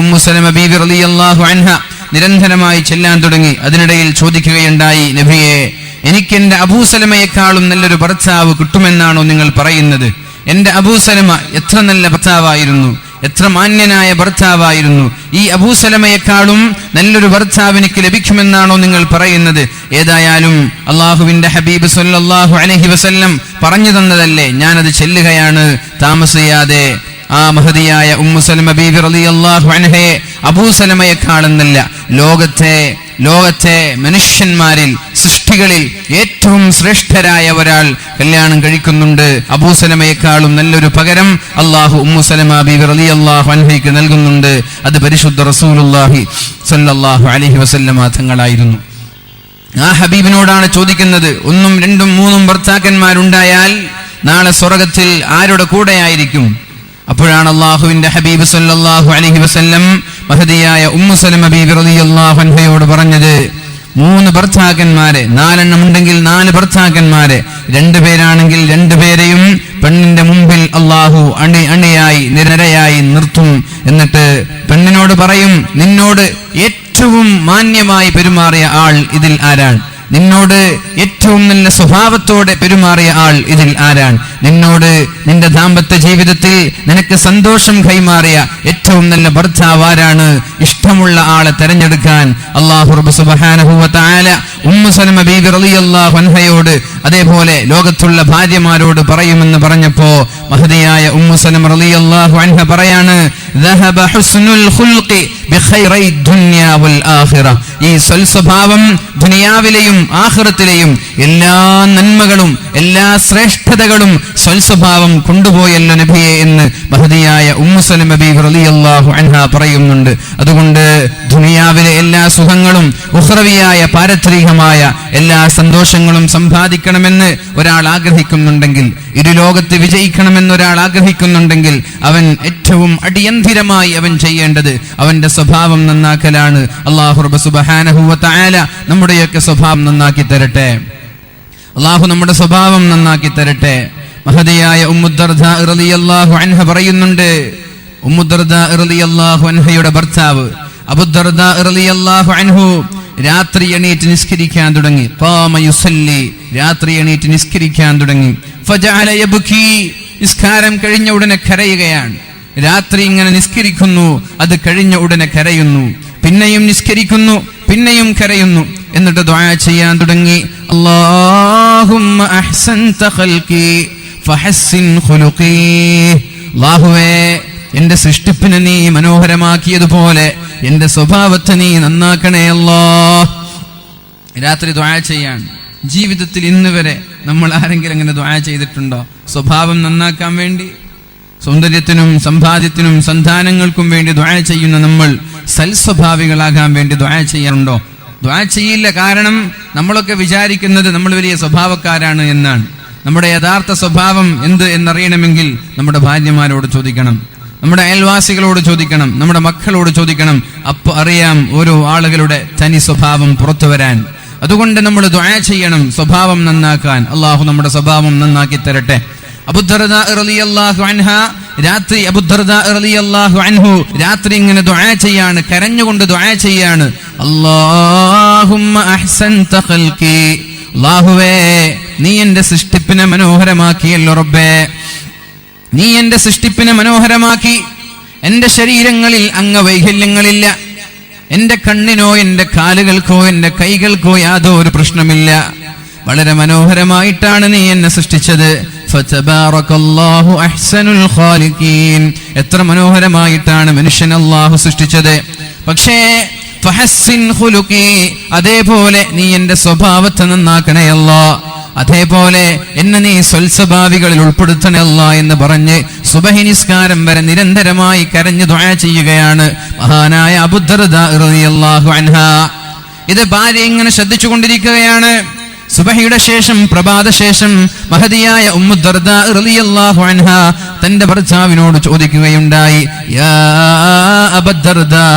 Umm Salama ബീവി റളിയല്ലാഹു അൻഹ നിരന്തരമായി ചെല്ലാൻ തുടങ്ങി. അതിനിടയിൽ ചോദിക്കുകയുണ്ടായി, നബിയെ, എനിക്ക് എന്റെ അബൂ സലമയെക്കാളും നല്ലൊരു ഭർത്താവ് കിട്ടുമെന്നാണോ നിങ്ങൾ പറയുന്നത്? എന്റെ അബൂ സലമ എത്ര നല്ല ഭർത്താവായിരുന്നു, എത്ര മാന്യനായ ഭർത്താവായിരുന്നു. ഈ അബൂ സലമയെക്കാളും നല്ലൊരു ഭർത്താവ് എനിക്ക് ലഭിക്കുമെന്നാണോ നിങ്ങൾ പറയുന്നത്? ഏതായാലും അള്ളാഹുവിന്റെ ഹബീബ് സല്ലല്ലാഹു അലൈഹി വസല്ലം പറഞ്ഞു തന്നതല്ലേ, ഞാനത് ചെല്ലുകയാണ്. താമസിയാതെ ആ മഹദിയായ ഉമ്മു സലമ ബീവി റളിയല്ലാഹു അൻഹയെ അബൂ സലമയെക്കാളെന്നല്ല, ലോകത്തെ മനുഷ്യന്മാരിൽ, സൃഷ്ടികളിൽ ഏറ്റവും ശ്രേഷ്ഠരായ ഒരാൾ കല്യാണം കഴിക്കുന്നുണ്ട്. അബൂ സലമയെക്കാളും നല്ലൊരു പകരം അള്ളാഹു ഉമ്മു സലമ ബീവി റളിയല്ലാഹു അൻഹയ്ക്ക് നൽകുന്നുണ്ട്. അത് പരിശുദ്ധ റസൂലുള്ളാഹി സ്വല്ലല്ലാഹു അലൈഹി വസല്ലമ തങ്ങളായിരുന്നു. ആ ഹബീബിനോടാണ് ചോദിക്കുന്നത്, 1, 2, 3 ഭർത്താക്കന്മാരുണ്ടായാൽ നാളെ സ്വർഗത്തിൽ ആരുടെ കൂടെയായിരിക്കും? അപ്പോഴാണ് അള്ളാഹുവിന്റെ ഹബീബ് സല്ലല്ലാഹു അലൈഹി വസല്ലം മഹദിയായ ഉമ്മു സലമ ബീവി റളിയല്ലാഹു അൻഹയോട് പറഞ്ഞത്, 3 ഭർത്താക്കന്മാരെ, 4 ഉണ്ടെങ്കിൽ 4 ഭർത്താക്കന്മാരെ, 2 പേരാണെങ്കിൽ 2 പേരെയും പെണ്ണിന്റെ മുമ്പിൽ അള്ളാഹു അണിയായി നിരയായി നിർത്തും. എന്നിട്ട് പെണ്ണിനോട് പറയും, നിന്നോട് ഏറ്റവും മാന്യമായി പെരുമാറിയ ആൾ ഇതിൽ ആരാണ്? നിന്നോട് ഏറ്റവും നല്ല സ്വഭാവത്തോടെ പെരുമാറിയ ആൾ ഇതിൽ ആരാണ്? നിന്നോട് നിന്റെ ദാമ്പത്യ ജീവിതത്തിൽ നിനക്ക് സന്തോഷം കൈമാറിയ ഏറ്റവും നല്ല ഭർത്താവ് ആരാണ്? ഇഷ്ടമുള്ള ആളെ തെരഞ്ഞെടുക്കാൻ അല്ലാഹു റബ്ബ് സുബ്ഹാനഹു വ തആല ഉമ്മു സലമ ബീവി റളിയല്ലാഹു അൻഹയോട് അതേപോലെ ലോകത്തുള്ള ഭാര്യമാരോട് പറയുമെന്ന് പറഞ്ഞപ്പോ മഹദിയായ ഉമ്മു സലമ റളിയല്ലാഹു അൻഹ പറയാണ്, ദഹബ ഹുസ്നുൽ ഖുൽഖി ബിഖൈറൈ ദുനിയ വൽ ആഖിറ. ഈ സ്വഭാവം ദുനിയാവിലെയും ആഖിറത്തിലെയും എല്ലാ നന്മകളും എല്ലാ ശ്രേഷ്ഠതകളും സ്വഭാവം കൊണ്ടുപോയല്ലോ നബിയെ എന്ന് മഹദിയായ ഉമ്മു സലമ ബീവി റളിയല്ലാഹു അൻഹ പറയുന്നുണ്ട്. അതുകൊണ്ട് ദുനിയാവിലെ എല്ലാ സുഖങ്ങളും ഉഖ്റവിയായ പാരത്രികമായ എല്ലാ സന്തോഷങ്ങളും സമ്പാദിക്കണമെന്ന് ഒരാൾ ആഗ്രഹിക്കുന്നുണ്ടെങ്കിൽ, ഇരുലോകത്ത് വിജയിക്കണമെന്ന് ഒരാൾ ആഗ്രഹിക്കുന്നുണ്ടെങ്കിൽ, അവൻ ഏറ്റവും അടിയന്തിരമായി അവൻ ചെയ്യേണ്ടത് അവന്റെ സ്വഭാവം നന്നാക്കലാണ്. അല്ലാഹു റബ്ബ് സുബ്ഹാനഹു വ തആല നമ്മുടെയൊക്കെ സ്വഭാവം നന്നാക്കി തരട്ടെ. അല്ലാഹു നമ്മുടെ സ്വഭാവം നന്നാക്കി തരട്ടെ. മഹദിയായ ഉമ്മു ദർദാ റളിയല്ലാഹു അൻഹ പറയുന്നുണ്ട്, ഉമ്മു ദർദാ റളിയല്ലാഹു അൻഹയുടെ ഭർത്താവ് അബൂ ദർദാ റളിയല്ലാഹു അൻഹു രാത്രി എണീറ്റ് നിസ്കരിക്കാൻ തുടങ്ങി. ഖാമ യുസല്ലി, രാത്രി എണീറ്റ് നിസ്കരിക്കാൻ തുടങ്ങി. ഫജഅല യബ്കി, നിസ്കാരം കഴിഞ്ഞ ഉടനെ കരയുകയാണ്. രാത്രി ഇങ്ങനെ നിസ്കരിക്കുന്നു, അത് കഴിഞ്ഞ ഉടനെ കരയുന്നു, പിന്നെയും നിസ്കരിക്കുന്നു, പിന്നെയും കരയുന്നു. എന്നിട്ട് ദുആ ചെയ്യാൻ തുടങ്ങി, അല്ലാഹുമ്മ അഹ്സൻത ഖൽഖി ഫഹസ്സിൻ ഖുലുഖി. അല്ലാഹുവേ, എന്റെ സൃഷ്ടിപ്പിനെ നീ മനോഹരമാക്കിയതുപോലെ എന്റെ സ്വഭാവത്തെ നീ നന്നാക്കണേ അല്ലാഹ്. രാത്രി ദുആ ചെയ്യാൻ. ജീവിതത്തിൽ ഇന്ന് വരെ നമ്മൾ ആരെങ്കിലും അങ്ങനെ ദുആ ചെയ്തിട്ടുണ്ടോ? സ്വഭാവം നന്നാക്കാൻ വേണ്ടി, സൗന്ദര്യത്തിനും സമ്പാദ്യത്തിനും സന്താനങ്ങൾക്കും വേണ്ടി ദുആ ചെയ്യുന്ന നമ്മൾ സൽസ്വഭാവികളാകാൻ വേണ്ടി ദുആ ചെയ്യാറുണ്ടോ? ദുആ ചെയ്യില്ല. കാരണം നമ്മളൊക്കെ വിചാരിക്കുന്നത് നമ്മൾ വലിയ സ്വഭാവക്കാരാണ് എന്നാണ്. നമ്മുടെ യഥാർത്ഥ സ്വഭാവം എന്ത് എന്നറിയണമെങ്കിൽ നമ്മുടെ ഭാര്യമാരോട് ചോദിക്കണം, നമ്മുടെ അയൽവാസികളോട് ചോദിക്കണം, നമ്മുടെ മക്കളോട് ചോദിക്കണം. അപ്പൊ അറിയാം ഓരോ ആളുകളുടെ തനി സ്വഭാവം പുറത്തു വരാൻ. അതുകൊണ്ട് നമ്മൾ ദുആ ചെയ്യണം സ്വഭാവം നന്നാക്കാൻ. അള്ളാഹു നമ്മുടെ സ്വഭാവം നന്നാക്കി തരട്ടെ. അബൂ ദർദാ റളിയല്ലാഹു അൻഹ രാത്രി അബൂ ദർദാ റളിയല്ലാഹു അൻഹു രാത്രി ഇങ്ങനെ ദുആ ചെയ്യാണ്, കരഞ്ഞുകൊണ്ട് ദുആ ചെയ്യാണ്, അല്ലാഹുമ്മ അഹ്സൻത ഖൽഖി. അല്ലാഹുവേ, നീ എന്റെ സൃഷ്ടിപ്പിനെ മനോഹരമാക്കിയല്ലോ റബ്ബേ, നീ എന്റെ സൃഷ്ടിപ്പിനെ മനോഹരമാക്കി. എന്റെ ശരീരങ്ങളിൽ അംഗവൈകല്യങ്ങളില്ല, എന്റെ കണ്ണിനോ എന്റെ കാലുകൾക്കോ എന്റെ കൈകൾക്കോ യാതൊരു പ്രശ്നമില്ല. വളരെ മനോഹരമായിട്ടാണ് നീ എന്നെ സൃഷ്ടിച്ചത്. ഫതബാറകല്ലാഹു അഹ്സനുൽ ഖാലിഖീൻ. എത്ര മനോഹരമായിട്ടാണ് മനുഷ്യൻ അല്ലാഹു സൃഷ്ടിച്ചത്. പക്ഷേ ഫഹസ്സിൻ ഖുലുഖി, അതേപോലെ നീ എന്റെ സ്വഭാവത്തെ നന്നാക്കണേ അല്ലാഹ്, അതേപോലെ എന്നെ നീ സ്വൽസ്വഭാവികളിൽ ഉൾപ്പെടുത്തണേ അല്ലാഹ് എന്ന് പറഞ്ഞ് സുബഹി നിസ്കാരം വരെ നിരന്തരമായി കരഞ്ഞു ദുആ ചെയ്യുകയാണ് മഹാനായ അബൂ ദർദാ റളിയല്ലാഹു അൻഹ. ഇത് ഭാര്യ ഇങ്ങനെ ശ്രദ്ധിച്ചു കൊണ്ടിരിക്കുകയാണ്. സുബഹിയുടെ ശേഷം, പ്രഭാതശേഷം മഹദിയായ ഉമ്മു ദർദാ റളിയല്ലാഹു അൻഹ തന്റെ ഭർത്താവിനോട് ചോദിക്കുകയുണ്ടായി, യാ അബൂ ദർദാ,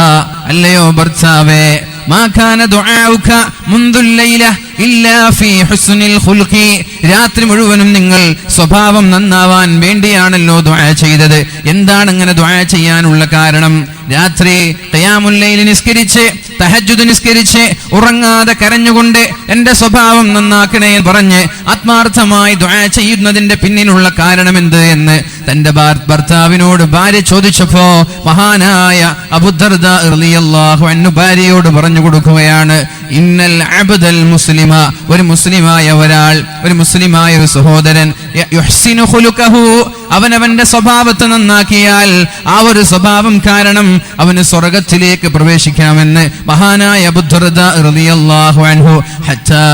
അല്ലയോ ഭർത്താവേ, മാ കാന ദുആഉക മുൻദുൽ ലൈല ഇല്ലാ ഫീ ഹുസ്നിൽ ഖുൽഖി. രാത്രി മുഴുവനും നിങ്ങൾ സ്വഭാവം നന്നാവാൻ വേണ്ടിയാണല്ലോ ദുആ ചെയ്തത്. എന്താണ് അങ്ങനെ ദുആ ചെയ്യാനുള്ള കാരണം? രാത്രി ഖിയാമുൽ ലൈൽ നിസ്കരിച്ച് തഹജ്ജുദ് നിസ്കരിച്ച് ഉറങ്ങാതെ കരഞ്ഞുകൊണ്ട് എന്റെ സ്വഭാവം നന്നാക്കണേ പറഞ്ഞ് ആത്മാർത്ഥമായി ദുആ ചെയ്യുന്നതിന്റെ പിന്നിലുള്ള കാരണം എന്ത് എന്ന് തന്റെ ഭർത്താവിനോട് ഭാര്യ ചോദിച്ചപ്പോ മഹാനായ അബൂദർദാ റളിയല്ലാഹു അൻഹു ഭാര്യയോട് പറഞ്ഞു കൊടുക്കുകയാണ്, ഇന്നൽ അബ്ദൽ മുസ്ലിമ, ഒരു മുസ്ലിമായ ഒരാൾ, ഒരു മുസ്ലിമായ ഒരു സഹോദരൻ, യുഹ്സിനു ഖുലുഖഹു, അവനവന്റെ സ്വഭാവത്തെ നന്നാക്കിയാൽ ആ ഒരു സ്വഭാവം കാരണം അവന് സ്വർഗ്ഗത്തിലേക്ക് പ്രവേശിക്കാമെന്ന് മഹാനായ അബൂദർദാ റളിയല്ലാഹു അൻഹു ഹത്താ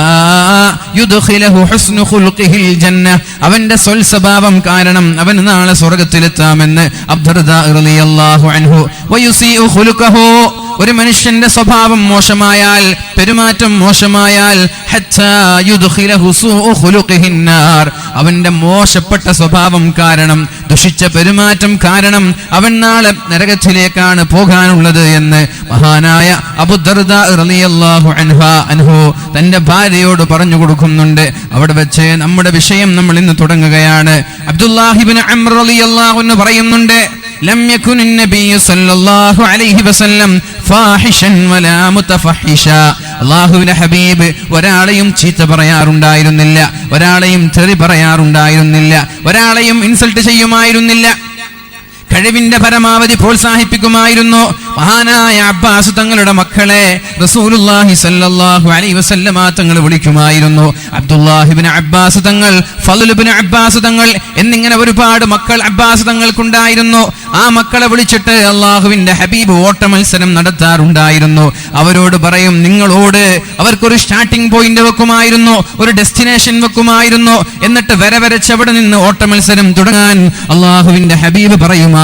യുദ്ഖിലഹു ഹുസ്നു ഖുൽഖിഹിൽ ജന്ന, അവന്റെ സ്വഭാവം കാരണം അവൻ നാളെ സ്വർഗ്ഗത്തിലെത്താമെന്ന് അബൂദർദാ റളിയല്ലാഹു അൻഹു. വയുസീഉ ഖുൽഖഹു, ഒരു മനുഷ്യന്റെ സ്വഭാവം മോശമായാൽ, പെരുമാറ്റം മോശമായാൽ, ഹത്താ യുദ്ഖിലഹു സൂഉ ഖുലുഖിഹിൻ നാർ, അവന്റെ മോശപ്പെട്ട സ്വഭാവം കാരണം, ദുഷിച്ച പെരുമാറ്റം കാരണം അവൻ നാളെ നരകത്തിലേക്കാണ് പോകാനുള്ളത് എന്ന് മഹാനായ അബൂദർദാ റളിയല്ലാഹു അൻഹു തന്റെ ഭാര്യയോട് പറഞ്ഞു കൊടുക്കുന്നുണ്ട്. അവിടെ വെച്ച് നമ്മുടെ വിഷയം നമ്മൾ ഇന്ന് തുടങ്ങുകയാണ്. അബ്ദുല്ലാഹി ഇബ്നു അംർ റളിയല്ലാഹു അൻഹു പറയുന്നുണ്ട്, ലം യകുൻ നബി സല്ലല്ലാഹു അലൈഹി വസല്ലം ഫാഹിഷൻ വലാ മുതഫഹിഷ, അല്ലാഹുവിന്റെ ഹബീബ് ഒരാളെയും ചീത്ത പറയാറുണ്ടായിരുന്നില്ല, ഒരാളെയും തെറി പറയാറുണ്ടായിരുന്നില്ല, ഒരാളെയും ഇൻസൾട്ട് ചെയ്യുമായിരുന്നില്ല, കഴിവിന്റെ പരമാവധി പ്രോത്സാഹിപ്പിക്കുമായിരുന്നു. മഹാനായ അബ്ബാസ് തങ്ങളുടെ മക്കളെ റസൂലുള്ളാഹി സ്വല്ലല്ലാഹു അലൈഹി വസല്ലമ തങ്ങൾ വിളിക്കുമായിരുന്നു. അബ്ദുല്ലാഹി ഇബ്നു അബ്ബാസ് തങ്ങൾ, ഫളൽ ഇബ്നു അബ്ബാസ് തങ്ങൾ എന്നിങ്ങനെ ഒരുപാട് മക്കൾ അബ്ബാസ് തങ്ങൾക്കുണ്ടായിരുന്നു. ആ മക്കളെ വിളിച്ചിട്ട് അള്ളാഹുവിന്റെ ഹബീബ് ഓട്ട മത്സരം നടത്താറുണ്ടായിരുന്നു. അവരോട് പറയും, നിങ്ങളോട് അവർക്കൊരു സ്റ്റാർട്ടിംഗ് പോയിന്റ് വെക്കുമായിരുന്നു, ഒരു ഡെസ്റ്റിനേഷൻ വെക്കുമായിരുന്നു. എന്നിട്ട് വരവരച്ചവിടെ നിന്ന് ഓട്ട മത്സരം തുടങ്ങാൻ അള്ളാഹുവിന്റെ ഹബീബ് പറയുമായിരുന്നു.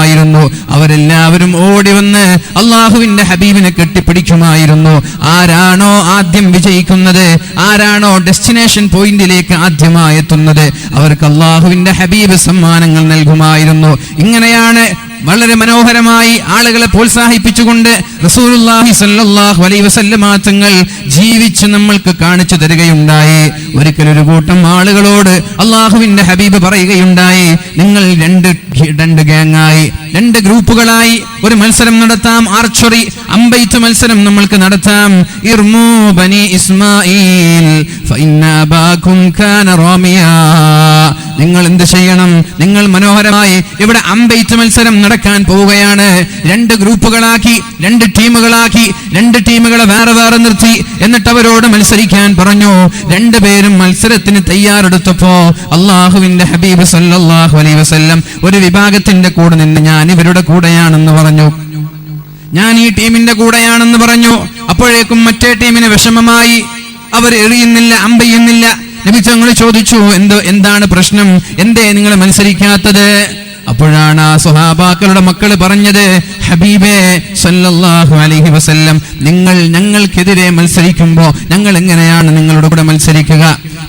അവരെല്ലാവരും ഓടി വന്ന് അള്ളാഹുവിന്റെ ഹബീബിനെ കെട്ടിപ്പിടിക്കുമായിരുന്നു. ആരാണോ ആദ്യം വിജയിക്കുന്നത്, ആരാണോ ഡെസ്റ്റിനേഷൻ പോയിന്റിലേക്ക് ആദ്യമായി എത്തുന്നത്, അവർക്ക് അള്ളാഹുവിന്റെ ഹബീബ് സമ്മാനങ്ങൾ നൽകുമായിരുന്നു. ഇങ്ങനെയാണ് വളരെ മനോഹരമായി ആളുകളെ പ്രോത്സാഹിപ്പിച്ചുകൊണ്ട് റസൂലുള്ളാഹി സ്വല്ലല്ലാഹു അലൈഹി വസല്ലമ തങ്ങൾ ജീവിച്ച് നമ്മൾക്ക് കാണിച്ചു തരികയുണ്ടായി. ഒരിക്കൽ ഒരു കൂട്ടം ആളുകളോട് അള്ളാഹുവിന്റെ ഹബീബ് പറയുകയുണ്ടായി, നിങ്ങൾ രണ്ട് ഗ്യാങ്ങായി, രണ്ട് ഗ്രൂപ്പുകളായി ഒരു മത്സരം നടത്താം. ആർച്ചറി, അമ്പെയ്ത്ത് മത്സരം നമ്മൾക്ക് നടത്താം. ഇർമൂ ബനി ഇസ്മായിൽ ഫഇന്ന അബാകും കാന റാമിയാ, നിങ്ങൾ എന്ത് ചെയ്യണം, നിങ്ങൾ മനോഹരമായി ഇവിടെ അമ്പെയ്ത്ത് മത്സരം നടക്കാൻ പോവുകയാണ്. രണ്ട് ഗ്രൂപ്പുകളാക്കി, രണ്ട് ടീമുകളാക്കി, രണ്ട് ടീമുകളെ വേറെ വേറെ നിർത്തി എന്നിട്ട് അവരോട് മത്സരിക്കാൻ പറഞ്ഞു. രണ്ടുപേരും മത്സരത്തിന് തയ്യാറെടുത്തപ്പോ അള്ളാഹുവിന്റെ ഹബീബ് സല്ലല്ലാഹു അലൈഹി വസല്ലം ഒരു വിഭാഗത്തിന്റെ കൂടെ നിന്ന്, ഞാൻ ഇവരുടെ കൂടെയാണെന്ന് പറഞ്ഞു, ഞാൻ ഈ ടീമിന്റെ കൂടെയാണെന്ന് പറഞ്ഞു. അപ്പോഴേക്കും മറ്റേ ടീമിന് വിഷമമായി, അവർ എറിയുന്നില്ല, അമ്പെയ്യുന്നില്ല. നബി തങ്ങൾ ചോദിച്ചു, എന്താണ് പ്രശ്നം, എന്തേ നിങ്ങൾ മത്സരിക്കാത്തത്? അപ്പോഴാണ് ആ സ്വഹാബാക്കളുടെ മക്കൾ പറഞ്ഞത്, ഹബീബേ സല്ലല്ലാഹു അലൈഹി വസല്ലം, നിങ്ങൾ ഞങ്ങൾക്കെതിരെ മത്സരിക്കുമ്പോ ഞങ്ങൾ എങ്ങനെയാണ് നിങ്ങളുടെ കൂടെ മത്സരിക്കുക?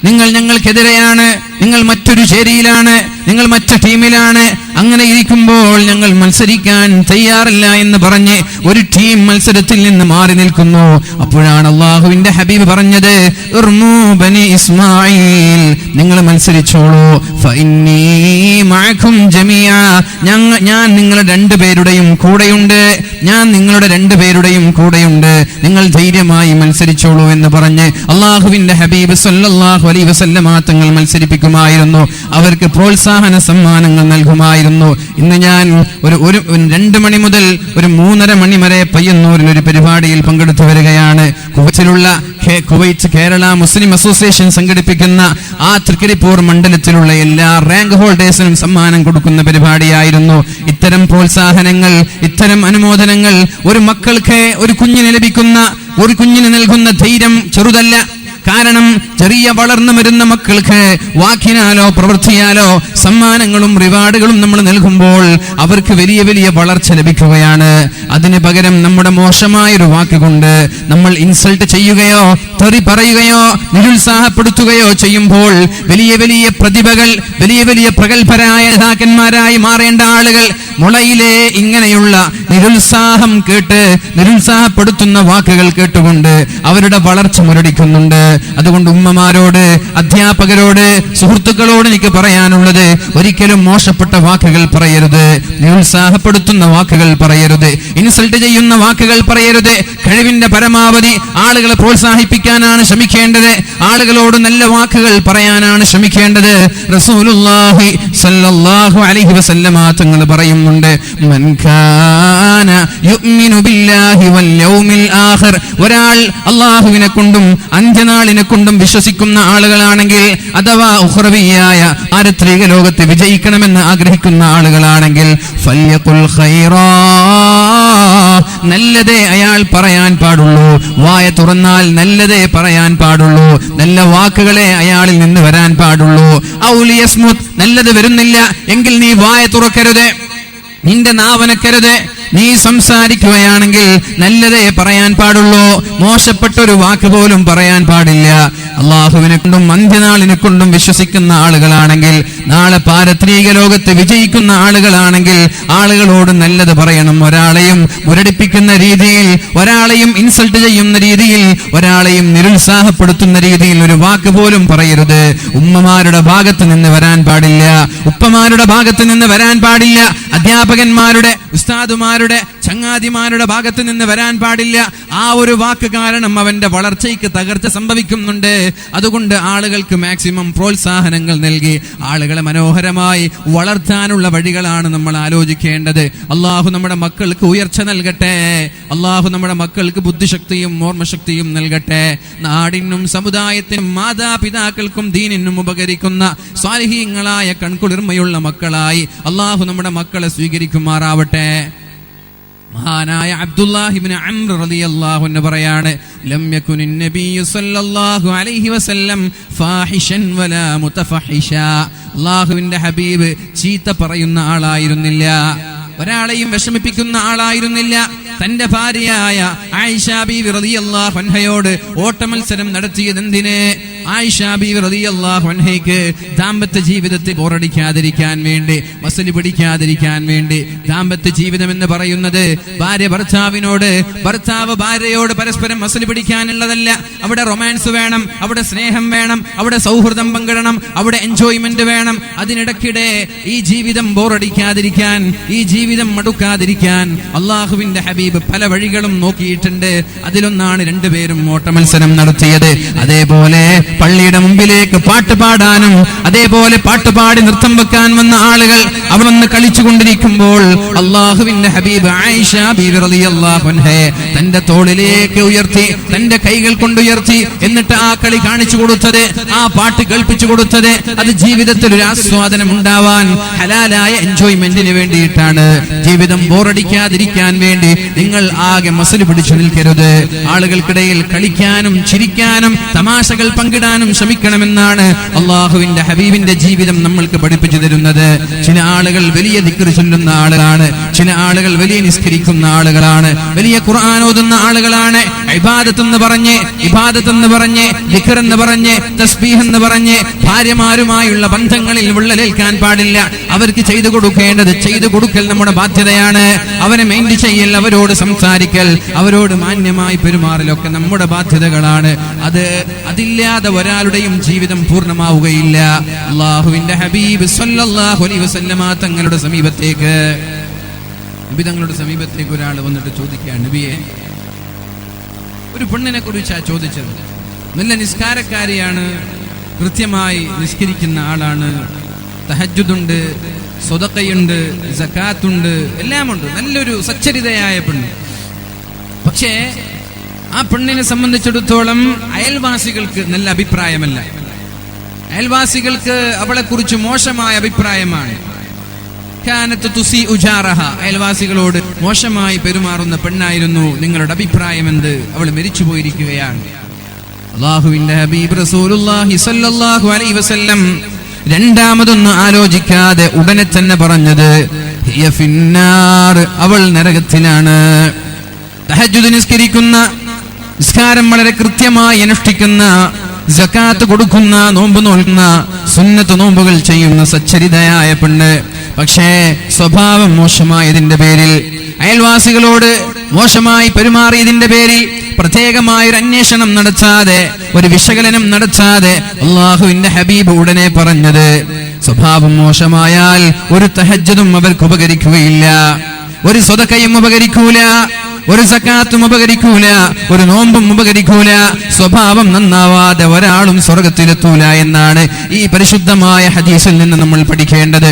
നിങ്ങൾ ഞങ്ങൾക്കെതിരെയാണ്, നിങ്ങൾ മറ്റൊരു ചേരിയിലാണ്, നിങ്ങൾ മറ്റു ടീമിലാണ്. അങ്ങനെ ഇരിക്കുമ്പോൾ ഞങ്ങൾ മത്സരിക്കാൻ തയ്യാറില്ല എന്ന് പറഞ്ഞ് ഒരു ടീം മത്സരത്തിൽ നിന്ന് മാറി നിൽക്കുന്നു. അപ്പോഴാണ് അള്ളാഹുവിന്റെ ഹബീബ് പറഞ്ഞത്, ഇർമൂ ബനി ഇസ്മായിൽ, നിങ്ങൾ മത്സരിച്ചോളൂ. ഫഇന്നീ മഅകും ജമീഅ, ഞാൻ നിങ്ങളുടെ രണ്ടുപേരുടെയും കൂടെയുണ്ട്, ഞാൻ നിങ്ങളുടെ രണ്ടുപേരുടെയും കൂടെയുണ്ട്, നിങ്ങൾ ധൈര്യമായി മത്സരിച്ചോളൂ എന്ന് പറഞ്ഞ് അള്ളാഹുവിന്റെ ഹബീബ് സല്ലല്ലാഹു അലൈഹി വസല്ലമ തങ്ങൾ മത്സരിപ്പിക്കുമായിരുന്നു. അവർക്ക് പ്രോത്സാഹന സമ്മാനങ്ങൾ നൽകുമായിരുന്നു. ഇന്ന് ഞാൻ ഒരു 2 മണി മുതൽ ഒരു 3:30 മണി വരെ പയ്യന്നൂരിൽ ഒരു പരിപാടിയിൽ പങ്കെടുത്തു വരികയാണ്. കുവൈറ്റ് കേരള മുസ്ലിം അസോസിയേഷൻ സംഘടിപ്പിക്കുന്ന ആ തൃക്കരിപ്പൂർ മണ്ഡലത്തിലുള്ള എല്ലാ റാങ്ക് ഹോൾഡേഴ്സിനും സമ്മാനം കൊടുക്കുന്ന പരിപാടിയായിരുന്നു. ഇത്തരം പ്രോത്സാഹനങ്ങൾ, ഇത്തരം അനുമോദനങ്ങൾ ഒരു മക്കൾക്ക്, ഒരു കുഞ്ഞിന് ലഭിക്കുന്ന, ഒരു കുഞ്ഞിന് നൽകുന്ന ധൈര്യം ചെറുതല്ല. കാരണം ചെറിയ വളർന്നു വരുന്ന മക്കൾക്ക് വാക്കിനാലോ പ്രവൃത്തിയാലോ സമ്മാനങ്ങളും റിവാർഡുകളും നമ്മൾ നൽകുമ്പോൾ അവർക്ക് വലിയ വലിയ വളർച്ച ലഭിക്കുകയാണ്. അതിന് പകരം നമ്മുടെ മോശമായൊരു വാക്കുകൊണ്ട് നമ്മൾ ഇൻസൾട്ട് ചെയ്യുകയോ തെറി പറയുകയോ നിരുത്സാഹപ്പെടുത്തുകയോ ചെയ്യുമ്പോൾ വലിയ വലിയ പ്രതിഭകൾ, വലിയ വലിയ പ്രഗത്ഭരായ നേതാക്കന്മാരായി മാറേണ്ട ആളുകൾ മുളയിലെ ഇങ്ങനെയുള്ള നിരുത്സാഹം കേട്ട്, നിരുത്സാഹപ്പെടുത്തുന്ന വാക്കുകൾ കേട്ടുകൊണ്ട് അവരുടെ വളർച്ച മുരടിക്കുന്നുണ്ട്. അതുകൊണ്ട് ഉമ്മമാരോട്, അധ്യാപകരോട്, സുഹൃത്തുക്കളോട് എനിക്ക് പറയാനുള്ളത്, ഒരിക്കലും മോശപ്പെട്ട വാക്കുകൾ പറയരുത്, നിരുത്സാഹപ്പെടുത്തുന്ന വാക്കുകൾ പറയരുത്. ഇനി ഇൻസൾട്ട് ചെയ്യുന്ന വാക്കുകൾ പറയരുത്. കഴിവിന്റെ പരമാവധി ആളുകളെ പ്രോത്സാഹിപ്പിക്കാനാണ് ശ്രമിക്കേണ്ടത്. ആളുകളോട് നല്ല വാക്കുകൾ പറയാനാണ് ശ്രമിക്കേണ്ടത്. റസൂലുള്ളാഹി സ്വല്ലല്ലാഹു അലൈഹി വസല്ലമ തങ്ങൾ പറയുന്നുണ്ട്, മൻ കാന യുഅ്മിനു ബില്ലാഹി വൽ യൗമിൽ ആഖിർ, ഒരാൾ അല്ലാഹുവിനെ കൊണ്ടും അന്ത്യനാളിനെ കൊണ്ടും വിശ്വസിക്കുന്ന ആളുകളാണെങ്കിൽ, അഥവാ ഉഖ്റവിയായ പാരത്രിക ലോകത്ത് വിജയിക്കണമെന്ന് ആഗ്രഹിക്കുന്ന ആളുകളാണെങ്കിൽ, ഫല്യഖുൽ ഖൈറാ, നല്ലതേ അയാൾ പറയാൻ പാടുള്ളൂ. വായ തുറന്നാൽ നല്ലതേ പറയാൻ പാടുള്ളൂ. നല്ല വാക്കുകളെ അയാളിൽ നിന്ന് വരാൻ പാടുള്ളൂ. ഔ ലിയസ്മുത്, നല്ലത് വരുന്നില്ല എങ്കിൽ നീ വായ തുറക്കരുത്, നിന്റെ നാവനക്കരുത്. നീ സംസാരിക്കുകയാണെങ്കിൽ നല്ലതേ പറയാൻ പാടുള്ളൂ. മോശപ്പെട്ട ഒരു വാക്ക് പോലും പറയാൻ പാടില്ല. അള്ളാഹുവിനെ കൊണ്ടും അന്ത്യനാളിനെ കൊണ്ടും വിശ്വസിക്കുന്ന ആളുകളാണെങ്കിൽ, നാളെ പാരത്രിക ലോകത്ത് വിജയിക്കുന്ന ആളുകളാണെങ്കിൽ ആളുകളോട് നല്ലത് പറയണം. ഒരാളെയും മുരടിപ്പിക്കുന്ന രീതിയിൽ, ഒരാളെയും ഇൻസൾട്ട് ചെയ്യുന്ന രീതിയിൽ, ഒരാളെയും നിരുത്സാഹപ്പെടുത്തുന്ന രീതിയിൽ ഒരു വാക്ക് പോലും പറയരുത്. ഉമ്മമാരുടെ ഭാഗത്ത് നിന്ന് വരാൻ പാടില്ല, ഉപ്പമാരുടെ ഭാഗത്ത് നിന്ന് വരാൻ പാടില്ല, അധ്യാപകന്മാരുടെ, ഉസ്താദുമാരുടെ, ചങ്ങാതിമാരുടെ ഭാഗത്ത് നിന്ന് വരാൻ പാടില്ല. ആ ഒരു വാക്ക് കാരണം അവന്റെ വളർച്ചയ്ക്ക് തകർച്ച സംഭവിക്കുന്നുണ്ട്. അതുകൊണ്ട് ആളുകൾക്ക് മാക്സിമം പ്രോത്സാഹനങ്ങൾ നൽകി ആളുകളെ മനോഹരമായി വളർത്താനുള്ള വഴികളാണ് നമ്മൾ ആലോചിക്കേണ്ടത്. അള്ളാഹു നമ്മുടെ മക്കൾക്ക് ഉയർച്ച നൽകട്ടെ. അള്ളാഹു നമ്മുടെ മക്കൾക്ക് ബുദ്ധിശക്തിയും ഓർമ്മശക്തിയും നൽകട്ടെ. നാടിനും സമുദായത്തിനും മാതാപിതാക്കൾക്കും ദീനിനും ഉപകരിക്കുന്ന സ്വാലിഹീങ്ങളായ കൺകുളിർമയുള്ള മക്കളായി അള്ളാഹു നമ്മുടെ മക്കളെ സ്വീകരിക്കുമാറാവട്ടെ. മഹാനായ അബ്ദുല്ലാഹി ഇബ്നു അംർ റളിയല്ലാഹു അൻഹു പറയാണ്, ലം യകുനിൻ നബിയ്യു സല്ലല്ലാഹു അലൈഹി വസല്ലം ഫാഹിഷൻ വലാ മുതഫഹിഷാ, അല്ലാഹുവിന്റെ ഹബീബ് ചീത്ത പറയുന്ന ആളായിരുന്നില്ല, ഒരാളെയും വിഷമിപ്പിക്കുന്ന ആളായിരുന്നില്ല. തന്റെ ഭാര്യയായ ആയിഷ ബീവി റളിയല്ലാഹു അൻഹയോട് ഓട്ടമത്സരം നടത്തിയത് എന്തിന്? ആയിഷ ബീവി റളിയല്ലാഹു അൻഹയ്ക്ക് ദാമ്പത്യ ജീവിതത്തിൽ ബോറടിക്കാതിരിക്കാൻ വേണ്ടി, മസല് പിടിക്കാതിരിക്കാൻ വേണ്ടി. ദാമ്പത്യ ജീവിതം എന്ന് പറയുന്നത് ഭാര്യ ഭർത്താവിനോട്, ഭർത്താവ് ഭാര്യയോട് പരസ്പരം മസല് പിടിക്കാനുള്ളതല്ല. അവിടെ റൊമാൻസ് വേണം, അവിടെ സ്നേഹം വേണം, അവിടെ സൗഹൃദം പങ്കിടണം, അവിടെ എൻജോയ്മെന്റ് വേണം. അതിനിടയ്ക്കിടെ ഈ ജീവിതം ബോറടിക്കാതിരിക്കാൻ, ഈ ജീവിതം മടുക്കാതിരിക്കാൻ അള്ളാഹുവിന്റെ ഹബീബ് പല വഴികളും നോക്കിയിട്ടുണ്ട്. അതിലൊന്നാണ് രണ്ടുപേരും ഓട്ടമത്സരം നടത്തിയത്. അതേപോലെ പള്ളിയുടെ മുമ്പിലേക്ക് പാട്ട് പാടാനും, അതേപോലെ പാട്ടുപാടി നൃത്തം വെക്കാൻ വന്ന ആളുകൾ അവർ വന്ന് കളിച്ചുകൊണ്ടിരിക്കുമ്പോൾ അള്ളാഹുവിന്റെ ഹബീബ് ആയിഷ ബീവി റളിയല്ലാഹു അൻഹയെ തന്റെ തോളിലേക്ക് ഉയർത്തി, തന്റെ കൈകൾ കൊണ്ടുയർത്തി, എന്നിട്ട് ആ കളി കാണിച്ചു കൊടുത്തത്, ആ പാട്ട് കേൾപ്പിച്ചു കൊടുത്തത് അത് ജീവിതത്തിൽ ഒരു ആസ്വാദനം ഉണ്ടാവാൻ, ഹലാലായ എൻജോയ്മെന്റിന് വേണ്ടിയിട്ടാണ്. ജീവിതം ബോറടിക്കാതിരിക്കാൻ വേണ്ടി നിങ്ങൾ ആകെ മസല് പിടിച്ചു നിൽക്കരുത്. ആളുകൾക്കിടയിൽ കളിക്കാനും ചിരിക്കാനും തമാശകൾ പങ്കിടാനും ശ്രമിക്കണമെന്നാണ് അള്ളാഹുവിന്റെ ഹബീബിന്റെ ജീവിതം നമ്മൾക്ക് പഠിപ്പിച്ചു തരുന്നത്. ചില ആളുകൾ വലിയ ദിക്ർ ചൊല്ലുന്ന ആളുകളാണ്, ചില ആളുകൾ വലിയ നിസ്കരിക്കുന്ന ആളുകളാണ്, വലിയ ഖുർആൻ ഓതുന്ന ആളുകളാണ്. ഇബാദത്ത് എന്ന് പറഞ്ഞ് ദിക്ർ എന്ന് പറഞ്ഞ് തസ്ബീഹ് എന്ന് പറഞ്ഞ് ഭാര്യമാരുമായുള്ള ബന്ധങ്ങളിൽ വിള്ളലേൽക്കാൻ പാടില്ല. അവർക്ക് ചെയ്തു കൊടുക്കേണ്ടത് ചെയ്തു കൊടുക്കൽ നമ്മുടെ ബാധ്യതയാണ്. അവരെ മെയിൻറ്റെയിൻ ചെയ്യൽ, അവരോട് സംസാരിക്കൽ, അവരോട് മാന്യമായി പെരുമാറലൊക്കെ നമ്മുടെ ബാധ്യതകളാണ്. അതില്ലാതെ ഒരാളുടെയും ജീവിതം പൂർണ്ണമാവുകയില്ല. അല്ലാഹുവിന്റെ ഹബീബ് സല്ലല്ലാഹു അലൈഹി വസല്ലമ തങ്ങളുടെ സമീപത്തേക്ക് ഒരാൾ വന്നിട്ട് ചോദിക്കുകയാണ്, നബിയെ, ഒരു പെണ്ണിനെ കുറിച്ചാണ് ചോദിച്ചത്. നല്ല നിസ്കാരക്കാരിയാണ്, കൃത്യമായി നിസ്കരിക്കുന്ന ആളാണ്, തഹജ്ജുദുണ്ട്, സ്വതക്കയുണ്ട്, സകാത്തുണ്ട്, എല്ലാമുണ്ട്, നല്ലൊരു സച്ചരിതയായ പെണ്ണ്. പക്ഷേ ആ പെണ്ണിനെ സംബന്ധിച്ചിടത്തോളം അയൽവാസികൾക്ക് നല്ല അഭിപ്രായമല്ല. അയൽവാസികൾക്ക് അവളെ കുറിച്ച് മോശമായ അഭിപ്രായമാണ്. അയൽവാസികളോട് മോശമായി പെരുമാറുന്ന പെണ്ണായിരുന്നു. നിങ്ങളുടെ അഭിപ്രായം എന്ത്? അവൾ മരിച്ചു പോയിരിക്കുകയാണ്. അല്ലാഹുവിന്റെ ഹബീബ് റസൂലുള്ളാഹി സ്വല്ലല്ലാഹു അലൈഹി വസല്ലം രണ്ടാമതൊന്നും ആലോചിക്കാതെ ഉടനെ തന്നെ പറഞ്ഞത്, ഹിയ ഫിന്നാർ, അവൾ നരകത്തിലാണ്. തഹജ്ജുദ് നിസ്കരിക്കുന്ന, നിസ്കാരം വളരെ കൃത്യമായി അനുഷ്ഠിക്കുന്ന, സകാത്ത് കൊടുക്കുന്ന, നോമ്പ് നോൽക്കുന്ന, സുന്നത്ത് നോമ്പുകൾ ചെയ്യുന്ന സച്ചരിതയായ പെണ്ണ്. പക്ഷേ സ്വഭാവം മോശമായതിന്റെ പേരിൽ, അയൽവാസികളോട് മോശമായി പെരുമാറിയതിന്റെ പേരിൽ പ്രത്യേകമായൊരു അന്വേഷണം നടത്താതെ, ഒരു വിശകലനം നടത്താതെ അല്ലാഹുവിന്റെ ഹബീബ് ഉടനെ പറഞ്ഞത്, സ്വഭാവം മോശമായാൽ ഒരു തഹജ്ജുദും അവർക്ക് ഉപകരിക്കുകയില്ല. ഒരു സ്വതക്കയും ഉപകരിക്കൂല, ഒരു സക്കാത്തും ഉപകരിക്കൂല, ഒരു നോമ്പും ഉപകരിക്കൂല. സ്വഭാവം നന്നാവാതെ ഒരാളും സ്വർഗത്തിലെത്തൂല എന്നാണ് ഈ പരിശുദ്ധമായ ഹദീസിൽ നിന്ന് നമ്മൾ പഠിക്കേണ്ടത്.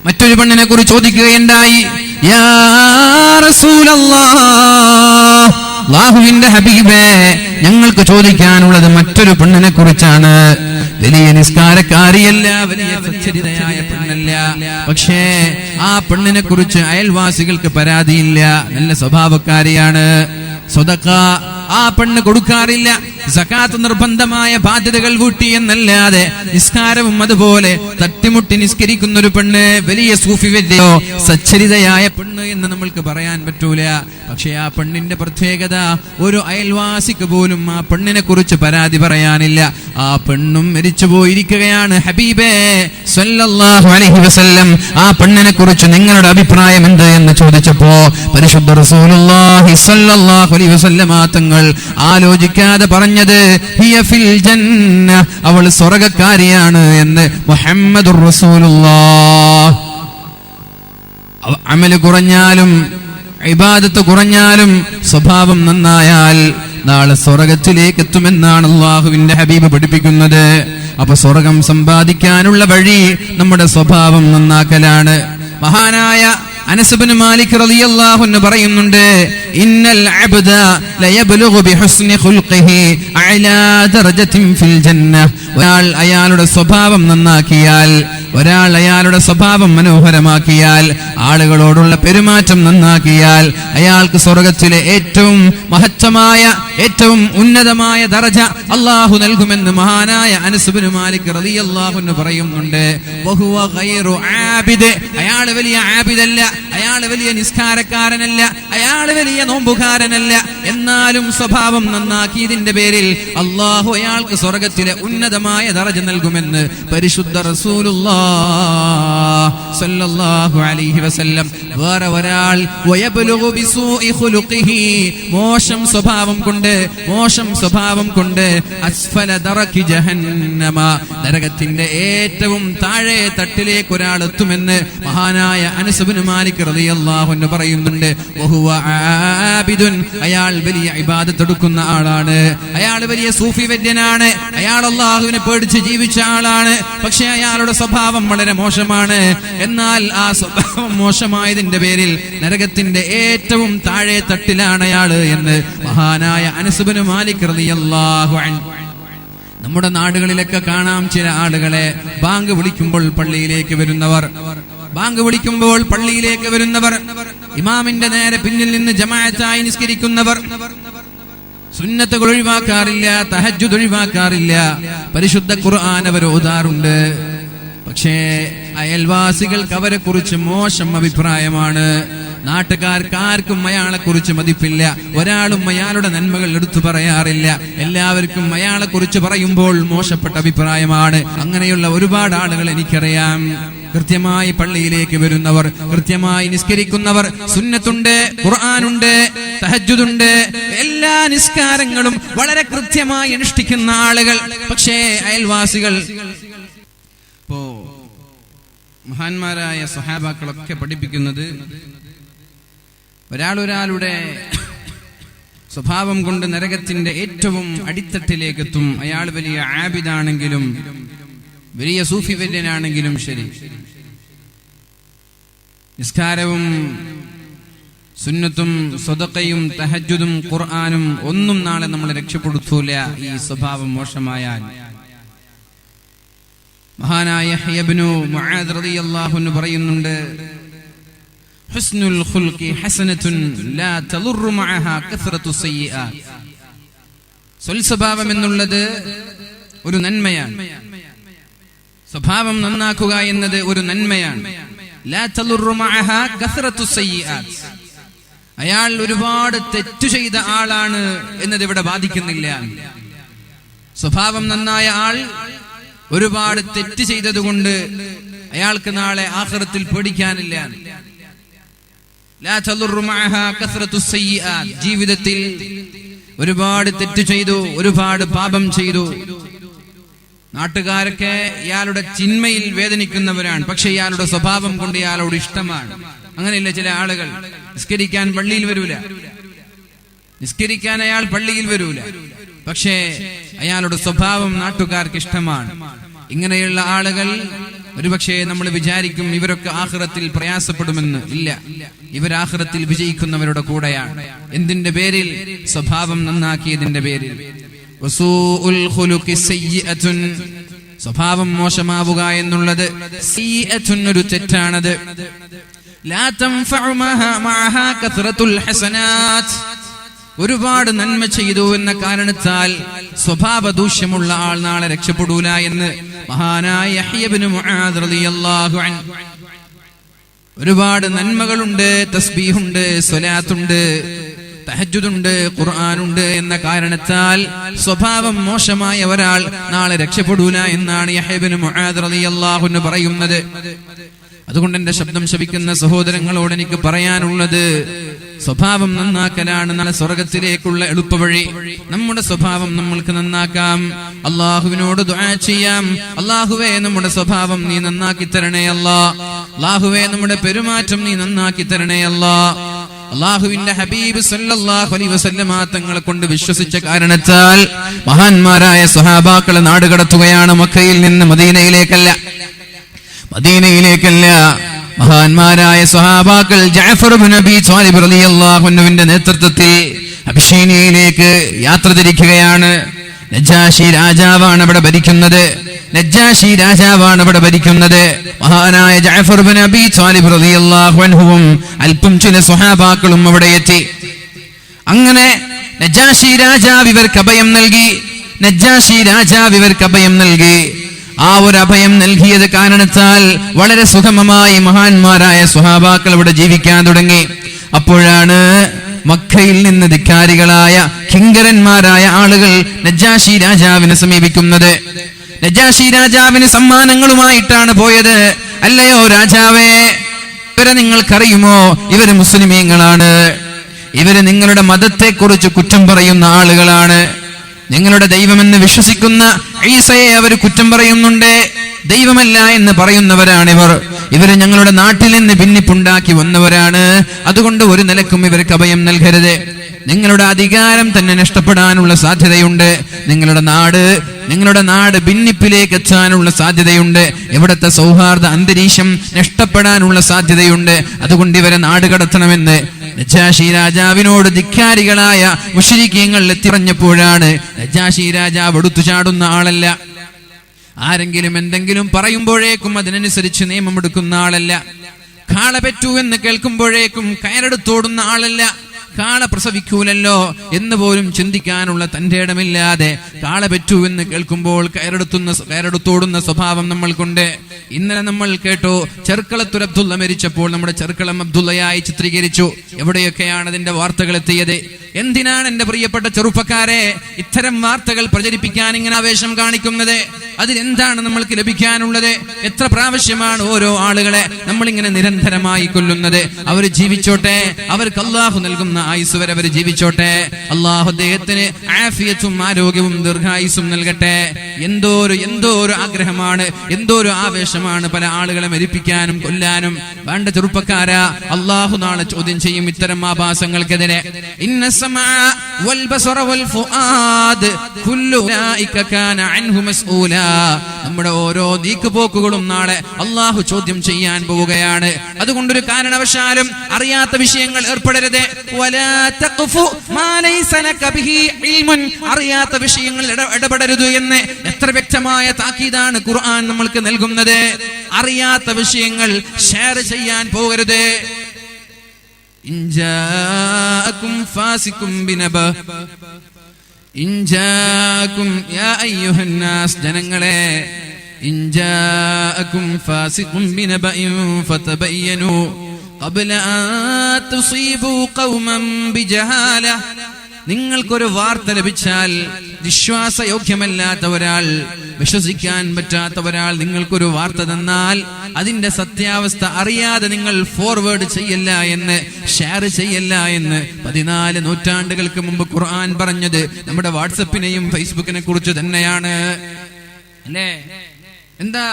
മറ്റൊരു പെണ്ണിനെ കുറിച്ച് ചോദിക്കുകയുണ്ടായി, യാ റസൂലല്ലാഹ്, അല്ലാഹുവിന്റെ ഹബീബേ, ഞങ്ങൾക്ക് ചോദിക്കാനുള്ളത് മറ്റൊരു പെണ്ണിനെ കുറിച്ചാണ്. വലിയ നിസ്കാരക്കാരിയല്ല, വലിയ സച്ചരിതയായ പെണ്ണല്ല, പക്ഷേ ആ പെണ്ണിനെ കുറിച്ച് അയൽവാസികൾക്ക് പരാതിയില്ല, നല്ല സ്വഭാവക്കാരിയാണ്. സ്വതക്ക ആ പെണ്ണ് കൊടുക്കാറില്ല, സകാത്ത് നിർബന്ധമായ ബാധ്യതകൾ വീട്ടി എന്നല്ലാതെ നിസ്കാരവും അതുപോലെ തട്ടിമുട്ടി നിസ്കരിക്കുന്ന ഒരു പെണ്ണ് വലിയ സൂഫി വര്യയോ സച്ചരിതയായ പെണ്ണ് എന്ന് നമ്മൾക്ക് പറയാൻ പറ്റൂല. പക്ഷെ ആ പെണ്ണിന്റെ പ്രത്യേകത, ഒരു അയൽവാസിക്ക് പോലും ആ പെണ്ണിനെ കുറിച്ച് പരാതി പറയാനില്ല. ആ പെണ്ണും മരിച്ചു പോയിരിക്കുകയാണ്. ഹബീബേ സല്ലല്ലാഹു അലൈഹി വസല്ലം, ആ പെണ്ണിനെ കുറിച്ച് നിങ്ങളുടെ അഭിപ്രായം എന്ത് എന്ന് ചോദിച്ചപ്പോ പരിശുദ്ധ റസൂലുള്ളാഹി സ്വല്ലല്ലാഹു അലൈഹി വസല്ലം തങ്ങൾ ആലോചിക്കാതെ പറഞ്ഞത്, ഹിയ ഫിൽ ജന്ന, അവൾ സ്വർഗ്ഗക്കാരിയാണ് എന്ന് മുഹമ്മദുർ റസൂലുള്ളാഹ്. അമൽ കുറഞ്ഞാലും ഇബാദത്ത് കുറഞ്ഞാലും സ്വഭാവം നന്നായാൽ നാളെ സ്വർഗ്ഗത്തിലേക്ക് എത്തുമെന്നാണ് അല്ലാഹുവിന്റെ ഹബീബ് പഠിപ്പിക്കുന്നത്. അപ്പൊ സ്വർഗ്ഗം സമ്പാദിക്കാനുള്ള വഴി നമ്മുടെ സ്വഭാവം നന്നാക്കലാണ്. മഹാനായ അനസ് ഇബ്നു മാലിക് റളിയല്ലാഹു അൻഹു പറയുന്നുണ്ട്, ഇന്നൽ അബ്ദ ലയബ്ലുഗു ബിഹുസ്നി ഖുൽഖിഹി അഅലാ ദറജത്തിൻ ഫിൽ ജന്ന. ഒരാൾ അയാളുടെ സ്വഭാവം നന്നാക്കിയാൽ, ഒരാൾ അയാളുടെ സ്വഭാവം മനോഹരമാക്കിയാൽ, ആളുകളോടുള്ള പെരുമാറ്റം നന്നാക്കിയാൽ അയാൾക്ക് സ്വർഗ്ഗത്തിലെ ഏറ്റവും മഹത്തമായ ഏറ്റവും ഉന്നതമായ ദറജ അല്ലാഹു നൽകുമെന്ന് മഹാനായ അനസ് ഇബ്നു മാലിക് റളിയല്ലാഹു അൻഹു പറയുന്നുണ്ട്. വഹുവ ഗൈറു ആബിദ്, അയാൾ വലിയ ആബിദല്ല, അയാൾ വലിയ നിസ്കാരക്കാരനല്ല, അയാൾ വലിയ നോമ്പുകാരനല്ല, എന്നാലും സ്വഭാവം നന്നാക്കിയതിന്റെ പേരിൽ അല്ലാഹു അയാൾക്ക് സ്വർഗ്ഗത്തിലെ ഉന്നതമായ ദറജ നൽകുമെന്ന് പരിശുദ്ധ റസൂലുള്ളാഹി സ്വല്ലല്ലാഹു അലൈഹി വസല്ലം. വേറെ ഒരാൾ വയബ്ലുഗു ബിസൂഇ ഖുലുഖിഹി, മോശം സ്വഭാവം കൊണ്ട് അസ്ഫല ദറക്കി ജഹന്നമ, നരകത്തിന്റെ ഏറ്റവും താഴെ തട്ടിലേക്ക് ഒരാൾ എത്തുമെന്ന് മഹാനായ അനസ് ഇബ്നു മാലിക് റളിയല്ലാഹു അൻഹു പറയുന്നുണ്ട്. വഹുവ ആബിദുൻ, അയാൾ വലിയ ഇബാദത്ത് എടുക്കുന്ന ആളാണ്, അയാൾ വലിയ സൂഫി വര്യനാണ്, അയാൾ അല്ലാഹുവിനെ പേടിച്ച് ജീവിച്ച ആളാണ്, പക്ഷേ അയാളുടെ സ്വഭാവം വളരെ മോശമാണ്. എന്നാൽ ആ സ്വഭാവം മോശമായതിന്റെ പേരിൽ നരകത്തിന്റെ ഏറ്റവും താഴെ തട്ടിലാണ് അയാള് എന്ന് മഹാനായ അനസ് ഇബ്നു മാലിക് റളിയല്ലാഹു അൻഹു. നമ്മുടെ നാടുകളിലൊക്കെ കാണാം ചില ആളുകളെ, ബാങ്ക് വിളിക്കുമ്പോൾ പള്ളിയിലേക്ക് വരുന്നവർ, ഇമാമിന്റെ നേരെ പിന്നിൽ നിന്ന് ജമാഅത്തായി നിസ്കരിക്കുന്നവർ, സുന്നത്തുകൾ ഒഴിവാക്കാറില്ല, തഹജ്ജുദ് ഒഴിവാക്കാറില്ല, പരിശുദ്ധ ഖുർആൻ അവർ ഓതാറുണ്ട്. പക്ഷേ അയൽവാസികൾക്ക് അവരെ കുറിച്ച് മോശം അഭിപ്രായമാണ്. നാട്ടുകാർക്കാർക്കും അയാളെ കുറിച്ച് മതിപ്പില്ല, ഒരാളും അയാളുടെ നന്മകൾ എടുത്തു പറയാറില്ല, എല്ലാവർക്കും അയാളെ കുറിച്ച് പറയുമ്പോൾ മോശപ്പെട്ട അഭിപ്രായമാണ്. അങ്ങനെയുള്ള ഒരുപാട് ആളുകൾ എനിക്കറിയാം. കൃത്യമായി പള്ളിയിലേക്ക് വരുന്നവർ, കൃത്യമായി നിസ്കരിക്കുന്നവർ, സുന്നത്തുണ്ട്, ഖുർആനുണ്ട്, തഹജ്ജുദുണ്ട്, എല്ലാ നിസ്കാരങ്ങളും വളരെ കൃത്യമായി അനുഷ്ഠിക്കുന്ന ആളുകൾ. പക്ഷേ അയൽവാസികൾ, ഇപ്പോ മഹാന്മാരായ സ്വഹാബാക്കളൊക്കെ പഠിപ്പിക്കുന്നത്, ഒരാളുടെ സ്വഭാവം കൊണ്ട് നരകത്തിന്റെ ഏറ്റവും അടിത്തട്ടിലേക്ക് എത്തും. അയാൾ വലിയ ആബിദാണെങ്കിലും വലിയ സൂഫി വര്യനാണെങ്കിലും ശരി, നിസ്കാരവും സുന്നത്തും സ്വതക്കയും തഹജ്ജുദും ഖുർആനും ഒന്നും നാളെ നമ്മളെ രക്ഷപ്പെടുത്തൂല ഈ സ്വഭാവം മോശമായാൽ. മഹാനായ യഹ്യ ഇബ്നു മുആദ് റളിയല്ലാഹു അൻഹു പറയുന്നുണ്ട്, ഹുസ്നുൽ ഖുൽഖി ഹസനത്തുൻ ലാ തളുറു മഅഹാ കസ്റത്തു സയ്യിആത്ത്. സ്വഭാവം എന്നുള്ളത് ഒരു നന്മയാണ്, സ്വഭാവം നന്നാക്കുക എന്നത് ഒരു നന്മയാണ്. ലാ തളുറു മഅഹാ കസ്റത്തു സയ്യിആത്ത്, അയാൾ ഒരുപാട് തെറ്റു ചെയ്ത ആളാണ് എന്നത് ഇവിടെ ബാധിക്കുന്നില്ല. സ്വഭാവം നന്നായ ആൾ ഒരുപാട് തെറ്റ് ചെയ്തതുകൊണ്ട് അയാൾക്ക് നാളെ ആഖിറത്തിൽ പേടിക്കാനില്ല. ലാ തളുറു മഅഹാ കസ്റത്തു സയ്യിആത്ത്, ജീവിതത്തിൽ ഒരുപാട് തെറ്റ് ചെയ്തു, ഒരുപാട് പാപം ചെയ്തു, നാട്ടുകാരൊക്കെ ഇയാളുടെ ചിന്മയിൽ വേദനിക്കുന്നവരാണ്, പക്ഷെ ഇയാളുടെ സ്വഭാവം കൊണ്ട് ഇയാളോട് ഇഷ്ടമാണ്. അങ്ങനെയില്ല, ചില ആളുകൾ നിസ്കരിക്കാൻ പള്ളിയിൽ വരൂല, നിസ്കരിക്കാൻ അയാൾ പള്ളിയിൽ വരൂല, പക്ഷേ അയാളുടെ സ്വഭാവം നാട്ടുകാർക്ക് ഇഷ്ടമാണ്. ഇങ്ങനെയുള്ള ആളുകൾ ഒരുപക്ഷെ നമ്മൾ വിചാരിക്കും ഇവരൊക്കെ ആഖിറത്തിൽ പ്രയാസപ്പെടുമെന്ന്. ഇല്ല, ഇവർ ആഖിറത്തിൽ വിജയിക്കുന്നവരുടെ കൂടെയാണ്. എന്തിന്റെ പേരിൽ? സ്വഭാവം നന്നാക്കിയതിന്റെ പേരിൽ. വസൂഉൽ ഖുലുഖി സയ്യിഅത്തുൻ, സ്വഭാവം മോശമാവുക എന്നുള്ളത് സയ്യിഅത്തുൻ, ഒരു തെറ്റാണത്. ലാ തൻഫഉ മഅഹാ കത്റത്തുൽ ഹസനാത്ത്, ഒരുപാട് നന്മ ചെയ്തു എന്ന കാരണത്താൽ സ്വഭാവ ദൂഷ്യമുള്ള ആൾ നാളെ രക്ഷപ്പെടൂല എന്ന് മഹാനായ യഹ്യ ഇബ്നു മുആദ് റളിയല്ലാഹു അൻഹു. ഒരുപാട് നന്മകളുണ്ട്, തസ്ബീഹുണ്ട്, സ്വലാത്തുണ്ട്, തഹജ്ജുദുണ്ട്, ഖുർആനുണ്ട് എന്ന കാരണത്താൽ സ്വഭാവം മോശമായ ഒരാൾ നാളെ രക്ഷപ്പെടൂല എന്നാണ് യഹ്യ ഇബ്നു മുആദ് റളിയല്ലാഹു അൻഹു പറയുന്നത്. അതുകൊണ്ട് എന്റെ ശബ്ദം ശ്രവിക്കുന്ന സഹോദരങ്ങളോട് എനിക്ക് പറയാനുള്ളത്, സ്വഭാവം നന്നാക്കലാണ് നാളെ സ്വർഗത്തിലേക്കുള്ള എളുപ്പവഴി. നമ്മുടെ സ്വഭാവം നമ്മൾക്ക് നന്നാക്കാം, അള്ളാഹുവിനോട് ദുആ ചെയ്യാം. അള്ളാഹുവേ, നമ്മുടെ സ്വഭാവം നീ നന്നാക്കി തരണേ അല്ലാ. അള്ളാഹുവേ, നമ്മുടെ പെരുമാറ്റം നീ നന്നാക്കി തരണേ അല്ലാ. അള്ളാഹുവിന്റെ ഹബീബ് സല്ലല്ലാഹു അലൈഹി വസല്ലമ തങ്ങളെ കൊണ്ട് വിശ്വസിച്ച കാരണത്താൽ മഹാന്മാരായ സ്വഹാബാക്കളെ നാടുകടത്തുകയാണ്. മക്കയിൽ നിന്ന് മദീനയിലേക്കല്ല, മദീനയിലേക്കല്ല. മഹാന്മാരായ സ്വഹാബാക്കൾ ജഅഫർ ഇബ്നു അബീ ത്വാലിബ് റളിയല്ലാഹു അൻഹുവിന്റെ നേതൃത്വത്തിൽ അബിശീനിയയിലേക്ക് യാത്ര തിരിക്കുകയാണ്. നജാശി രാജാവാണ് അവിടെ ഭരിക്കുന്നത്. നജാശി രാജാവാണ് അവിടെ ഭരിക്കുന്നത്. മഹാനായ ജഅഫർ ഇബ്നു അബീ ത്വാലിബ് റളിയല്ലാഹു അൻഹുവും അല്പം ചില സ്വഹാബാക്കളും അവിടെ എത്തി. അങ്ങനെ നജാശി രാജാവ് ഇവർക്ക് അഭയം നൽകി. നജാശി രാജാവ് ഇവർക്ക് അഭയം നൽകി. ആ ഒരു അഭയം നൽകിയത് കാരണത്താൽ വളരെ സുഗമമായി മഹാന്മാരായ സ്വഹാബാക്കൾ ഇവിടെ ജീവിക്കാൻ തുടങ്ങി. അപ്പോഴാണ് മക്കയിൽ നിന്ന് ധിക്കാരികളായ കിങ്കരന്മാരായ ആളുകൾ നജാശി രാജാവിനെ സമീപിക്കുന്നത്. നജാശി രാജാവിന് സമ്മാനങ്ങളുമായിട്ടാണ് പോയത്. അല്ലയോ രാജാവേ, ഇവരെ നിങ്ങൾക്കറിയുമോ? ഇവര് മുസ്ലിമീങ്ങളാണ്. ഇവര് നിങ്ങളുടെ മതത്തെക്കുറിച്ച് കുറ്റം പറയുന്ന ആളുകളാണ്. നിങ്ങളുടെ ദൈവമെന്ന് വിശ്വസിക്കുന്ന ഈസയെ അവർ കുറ്റം പറയുന്നുണ്ട്. ദൈവമല്ല എന്ന് പറയുന്നവരാണിവർ. ഇവര് ഞങ്ങളുടെ നാട്ടിൽ നിന്ന് ഭിന്നിപ്പുണ്ടാക്കി വന്നവരാണ്. അതുകൊണ്ട് ഒരു നിലക്കും ഇവർക്ക് അഭയം നൽകരുത്. നിങ്ങളുടെ അധികാരം തന്നെ നഷ്ടപ്പെടാനുള്ള സാധ്യതയുണ്ട്. നിങ്ങളുടെ നാട് ഭിന്നിപ്പിലേക്ക് എത്താനുള്ള സാധ്യതയുണ്ട്. ഇവിടുത്തെ സൗഹാർദ്ദ അന്തരീക്ഷം നഷ്ടപ്പെടാനുള്ള സാധ്യതയുണ്ട്. അതുകൊണ്ട് ഇവരെ നാട് കടത്തണമെന്ന് നജാശി രാജാവിനോട് ധിക്കാരികളായ മുശ്രിക്കീങ്ങൾ എത്തിറഞ്ഞപ്പോഴാണ് നജാശി രാജാവ് എടുത്തു ചാടുന്ന ആളല്ല. ആരെങ്കിലും എന്തെങ്കിലും പറയുമ്പോഴേക്കും അതിനനുസരിച്ച് നിയമമെടുക്കുന്ന ആളല്ല. കാള പെറ്റു എന്ന് കേൾക്കുമ്പോഴേക്കും കയറെടുത്തോടുന്ന ആളല്ല. കാള പ്രസവിക്കൂലല്ലോ എന്ന് പോലും ചിന്തിക്കാനുള്ള തന്റെ ഇടമില്ലാതെ കാള പെറ്റു എന്ന് കേൾക്കുമ്പോൾ കയറെടുത്തോടുന്ന സ്വഭാവം നമ്മൾക്കുണ്ട്. ഇന്നലെ നമ്മൾ കേട്ടു, ചെർക്കളത്തൂർ അബ്ദുള്ള മരിച്ചപ്പോൾ നമ്മുടെ ചെർക്കളം അബ്ദുള്ളയായി ചിത്രീകരിച്ചു. എവിടെയൊക്കെയാണ് അതിന്റെ വാർത്തകൾ എത്തിയത്? എന്തിനാണ് എന്റെ പ്രിയപ്പെട്ട ചെറുപ്പക്കാരെ ഇത്തരം വാർത്തകൾ പ്രചരിപ്പിക്കാൻ ഇങ്ങനെ ആവേശം കാണിക്കുന്നത്? അതിലെന്താണ് നമ്മൾക്ക് ലഭിക്കാനുള്ളത്? എത്ര പ്രാവശ്യമാണ് ഓരോ ആളുകളെ നമ്മളിങ്ങനെ നിരന്തരമായി കൊല്ലുന്നത്? അവർ ജീവിച്ചോട്ടെ, അവർക്ക് അള്ളാഹു നൽകുന്ന ആയുസ് വരെ അവർ ജീവിച്ചോട്ടെ. അള്ളാഹു അദ്ദേഹത്തിന് ആഫിയത്തും ആരോഗ്യവും ദീർഘായുസും നൽകട്ടെ. എന്തോ ഒരു ആഗ്രഹമാണ്, എന്തോ ഒരു ആവേശമാണ് പല ആളുകളെ മരിപ്പിക്കാനും കൊല്ലാനും. വേണ്ട ചെറുപ്പക്കാരാ, അള്ളാഹു നാളെ ചോദ്യം ചെയ്യും ഇത്തരം ആഭാസങ്ങൾക്കെതിരെ. ഇന്ന സമഅ വൽ ബസറ വൽ ഫുആദ് കുല്ലു ഉലൈക കാന അൻഹു മസ്ഊലാ. നമ്മുടെ ഓരോ നീക്കുപോക്കുകളും നാളെ അള്ളാഹു ചോദ്യം ചെയ്യാൻ പോവുകയാണ്. അതുകൊണ്ടൊരു കാരണവശാലും അറിയാത്ത വിഷയങ്ങൾ ഏർപ്പെടരുത്. വലാ തഖ്ഫു മാ ലൈസ ലക ബിഹി ഇൽമുൻ, അറിയാത്ത വിഷയങ്ങൾ ഇടപെടരുത് എന്ന് എത്ര വ്യക്തമായ താക്കീതാണ് ഖുർആൻ നമ്മൾക്ക് നൽകുന്നത്. അറിയാത്ത വിഷയങ്ങൾ ഷെയർ ചെയ്യാൻ പോകരുത്. ഇൻജാഅകും ഫാസിഖും ബിനബ ഇൻജാഅകും യാ അയ്യുഹന്നാസ്, ജനങ്ങളെ, ഇൻജാഅകും ഫാസിഖും ബിനബഇൻ ഫതബയ്യനു ഖബ്ല അൻ തുസീബു ഖൗമൻ ബിജഹാല. നിങ്ങൾക്കൊരു വാർത്ത ലഭിച്ചാൽ വിശ്വാസയോഗ്യമല്ലാത്ത ഒരാൾ, വിശ്വസിക്കാൻ പറ്റാത്ത ഒരാൾ നിങ്ങൾക്കൊരു വാർത്ത തന്നാൽ അതിന്റെ സത്യാവസ്ഥ അറിയാതെ നിങ്ങൾ ഫോർവേഡ് ചെയ്യല്ല എന്ന്, ഷെയർ ചെയ്യല്ല എന്ന് 14 നൂറ്റാണ്ടുകൾക്ക് മുമ്പ് ഖുർആൻ പറഞ്ഞത് നമ്മുടെ വാട്സപ്പിനെയും ഫേസ്ബുക്കിനെ കുറിച്ച് തന്നെയാണ്, അല്ലേ? എന്താ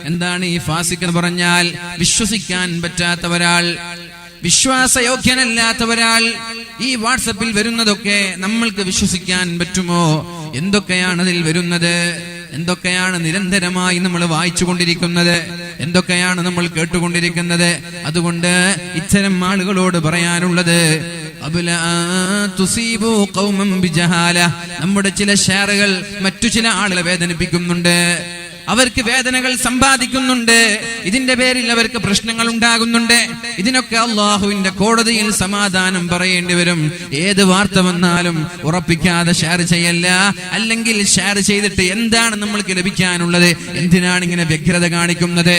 എന്താണ് ഈ ഫാസിഖ് എന്ന് പറഞ്ഞാൽ? വിശ്വസിക്കാൻ പറ്റാത്ത ഒരാൾ, വിശ്വാസയോഗ്യനല്ലാത്ത ഒരാൾ. ഈ വാട്സപ്പിൽ വരുന്നതൊക്കെ നമ്മൾക്ക് വിശ്വസിക്കാൻ പറ്റുമോ? എന്തൊക്കെയാണ് അതിൽ വരുന്നത്? എന്തൊക്കെയാണ് നിരന്തരമായി നമ്മൾ വായിച്ചു കൊണ്ടിരിക്കുന്നത്? എന്തൊക്കെയാണ് നമ്മൾ കേട്ടുകൊണ്ടിരിക്കുന്നത്? അതുകൊണ്ട് ഇത്തരം ആളുകളോട് പറയാനുള്ളത്, നമ്മുടെ ചില ഷെയറുകൾ മറ്റു ചില ആളുകളെ വേദനിപ്പിക്കുന്നുണ്ട്, അവർക്ക് വേദനകൾ സമ്പാദിക്കുന്നുണ്ട്, ഇതിന്റെ പേരിൽ അവർക്ക് പ്രശ്നങ്ങൾ ഉണ്ടാകുന്നുണ്ട്. ഇതിനൊക്കെ അള്ളാഹുവിന്റെ കോടതിയിൽ സമാധാനം പറയേണ്ടി വരും. ഏത് വാർത്ത വന്നാലും ഉറപ്പിക്കാതെ ഷെയർ ചെയ്യല്ല. അല്ലെങ്കിൽ ഷെയർ ചെയ്തിട്ട് എന്താണ് നമ്മൾക്ക് ലഭിക്കാനുള്ളത്? എന്തിനാണ് ഇങ്ങനെ വ്യഗ്രത കാണിക്കുന്നത്?